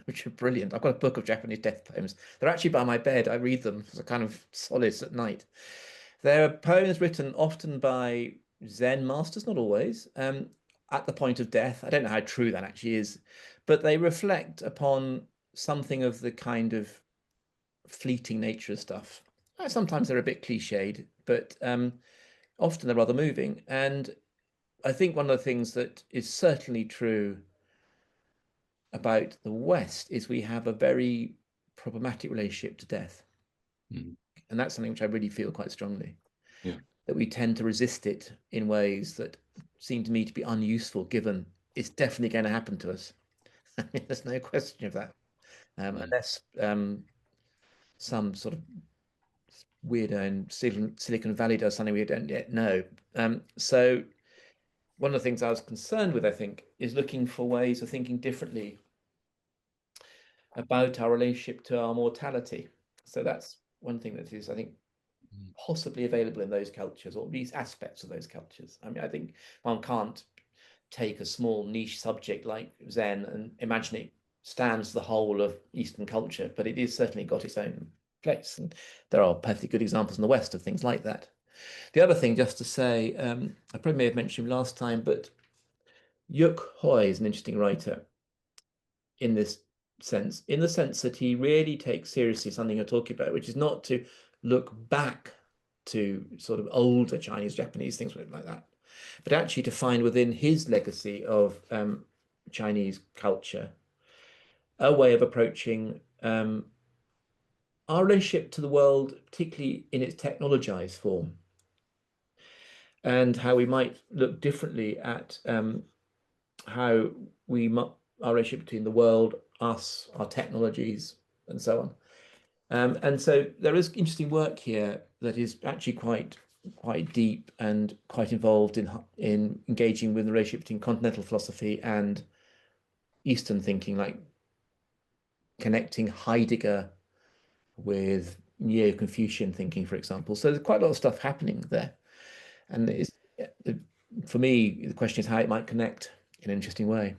which are brilliant. I've got a book of Japanese death poems. They're actually by my bed. I read them as a kind of solace at night. They're poems written often by Zen masters, not always, at the point of death. I don't know how true that actually is, but they reflect upon something of the kind of fleeting nature of stuff. Sometimes they're a bit cliched, but often they're rather moving. And I think one of the things that is certainly true about the West is we have a very problematic relationship to death. And that's something which I really feel quite strongly. Yeah. That we tend to resist it in ways that seem to me to be unuseful, given it's definitely going to happen to us. I mean, there's no question of that. Unless some sort of weirdo in Silicon Valley does something we don't yet know. So one of the things I was concerned with, I think, is looking for ways of thinking differently about our relationship to our mortality. So that's one thing that is, I think, possibly available in those cultures, or at least aspects of those cultures. I mean, I think one can't take a small niche subject like Zen and imagine it stands the whole of Eastern culture, but it is certainly got its own place. And there are perfectly good examples in the West of things like that. The other thing, just to say, I probably may have mentioned him last time, but Yuk Hui is an interesting writer in this sense, in the sense that he really takes seriously something you're talking about, which is not to look back to sort of older Chinese, Japanese things like that, but actually to find within his legacy of Chinese culture a way of approaching our relationship to the world, particularly in its technologized form, and how we might look differently at how our relationship between the world, us, our technologies, and so on. And so there is interesting work here that is actually quite deep and quite involved in engaging with the relationship between continental philosophy and Eastern thinking, like connecting Heidegger with Neo-Confucian thinking, for example. So there's quite a lot of stuff happening there. And for me, the question is how it might connect in an interesting way,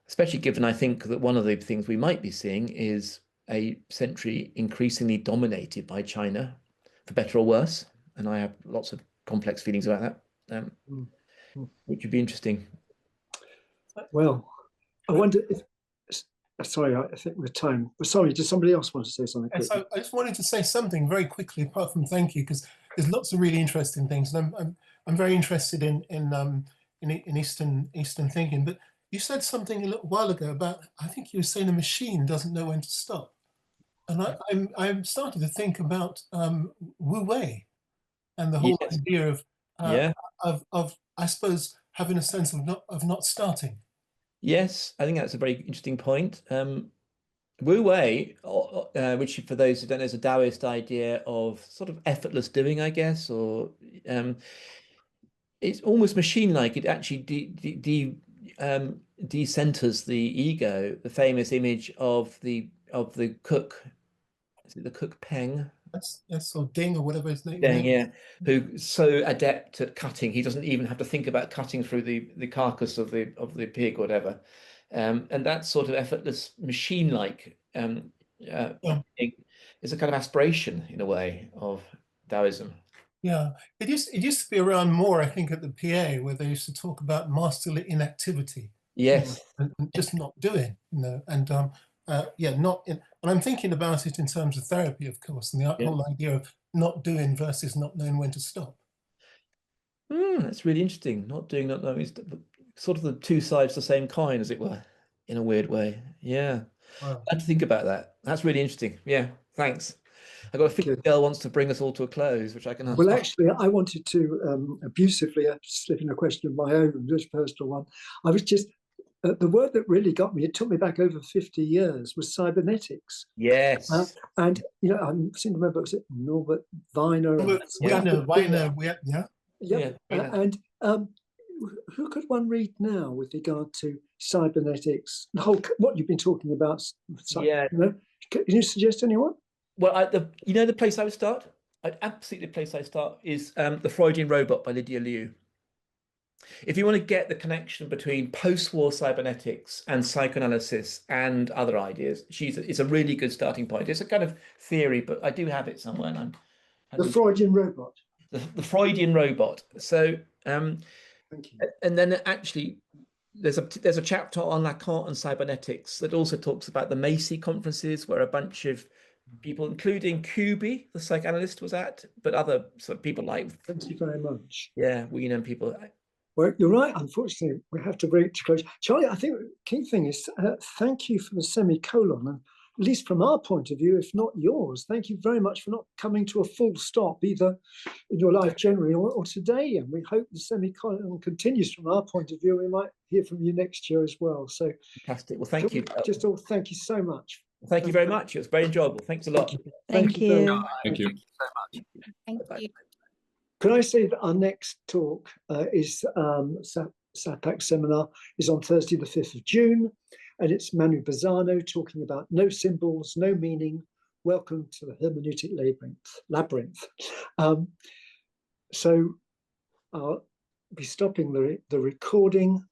especially given I think that one of the things we might be seeing is a century increasingly dominated by China, for better or worse. And I have lots of complex feelings about that, which would be interesting. Well, I wonder if, sorry, I think the time, sorry, does somebody else want to say something? And so I just wanted to say something very quickly, apart from thank you, because there's lots of really interesting things. And I'm very interested in Eastern thinking. But you said something a little while ago about, I think you were saying a machine doesn't know when to stop. And I'm starting to think about Wu Wei and the whole idea of I suppose having a sense of not starting. Yes, I think that's a very interesting point. Wu Wei, which for those who don't know is a Taoist idea of sort of effortless doing, I guess, or it's almost machine-like. It actually decenters the ego. The famous image of the cook, is it the cook Peng? Yes, or Ding or whatever his name. Ding, yeah, who's so adept at cutting, he doesn't even have to think about cutting through the carcass of the pig or whatever, and that sort of effortless machine-like is a kind of aspiration in a way of Taoism. Yeah, it used to be around more, I think, at the PA, where they used to talk about masterly inactivity. Yes, and just not doing, and not in. And I'm thinking about it in terms of therapy, of course, and the whole idea of not doing versus not knowing when to stop. That's really interesting. Not doing, not knowing, is sort of the two sides of the same coin, as it were, in a weird way. Yeah, wow. I had to think about that. That's really interesting. Yeah, thanks. I got a feeling Del wants to bring us all to a close, which I can answer. Well, actually, I wanted to abusively slip in a question of my own, just personal one. I was just, the word that really got me, it took me back over 50 years, was cybernetics. Yes. And, I'm seeing to remember, was it Norbert Wiener? Yeah. And who could one read now with regard to cybernetics? The whole, what you've been talking about. Can you suggest anyone? Well, the place I would start, absolutely the place I start is The Freudian Robot by Lydia Liu. If you want to get the connection between post-war cybernetics and psychoanalysis and other ideas, it's a really good starting point. It's a kind of theory, but I do have it somewhere. The Freudian Robot. The Freudian Robot. So, thank you. And then actually, there's a chapter on Lacan and cybernetics that also talks about the Macy conferences, where a bunch of people, including Kubi, the psychoanalyst, was at, but other sort of people like. Thank you very much. Yeah, we know people. Well, you're right. Unfortunately, we have to bring it to close. Charlie, I think the key thing is thank you for the semicolon, and at least from our point of view, if not yours, thank you very much for not coming to a full stop, either in your life generally or today. And we hope the semicolon continues from our point of view. We might hear from you next year as well. So fantastic. Well, thank you. Just all thank you so much. Thank you very much. It was very enjoyable. Thanks a lot. Thank you. Thank you. Thank you so much. Thank you. Can I say that our next talk is SAFPAC Seminar is on Thursday, the 5th of June, and it's Manu Bazzano talking about no symbols, no meaning. Welcome to the hermeneutic labyrinth. So I'll be stopping the recording,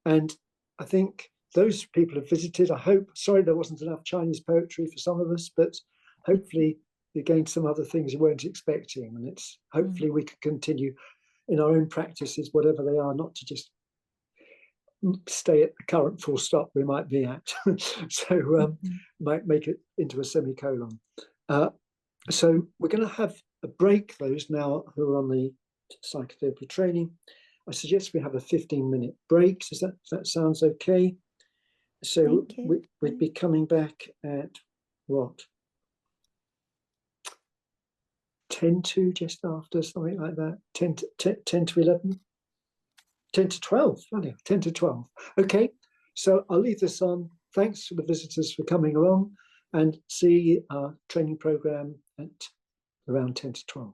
and I think those people have visited. I hope, sorry there wasn't enough Chinese poetry for some of us, but hopefully you gained some other things you weren't expecting, and it's hopefully we can continue in our own practices, whatever they are, not to just stay at the current full stop we might be at. So might make it into a semicolon. So we're going to have a break, those now who are on the psychotherapy training. I suggest we have a 15-minute break. Does that sounds okay? So we'd be coming back at what? 10 to, just after, something like that. 10 to 11. 10 to 12, funny, 10 to 12. Okay, so I'll leave this on. Thanks to the visitors for coming along, and see our training program at around 10 to 12.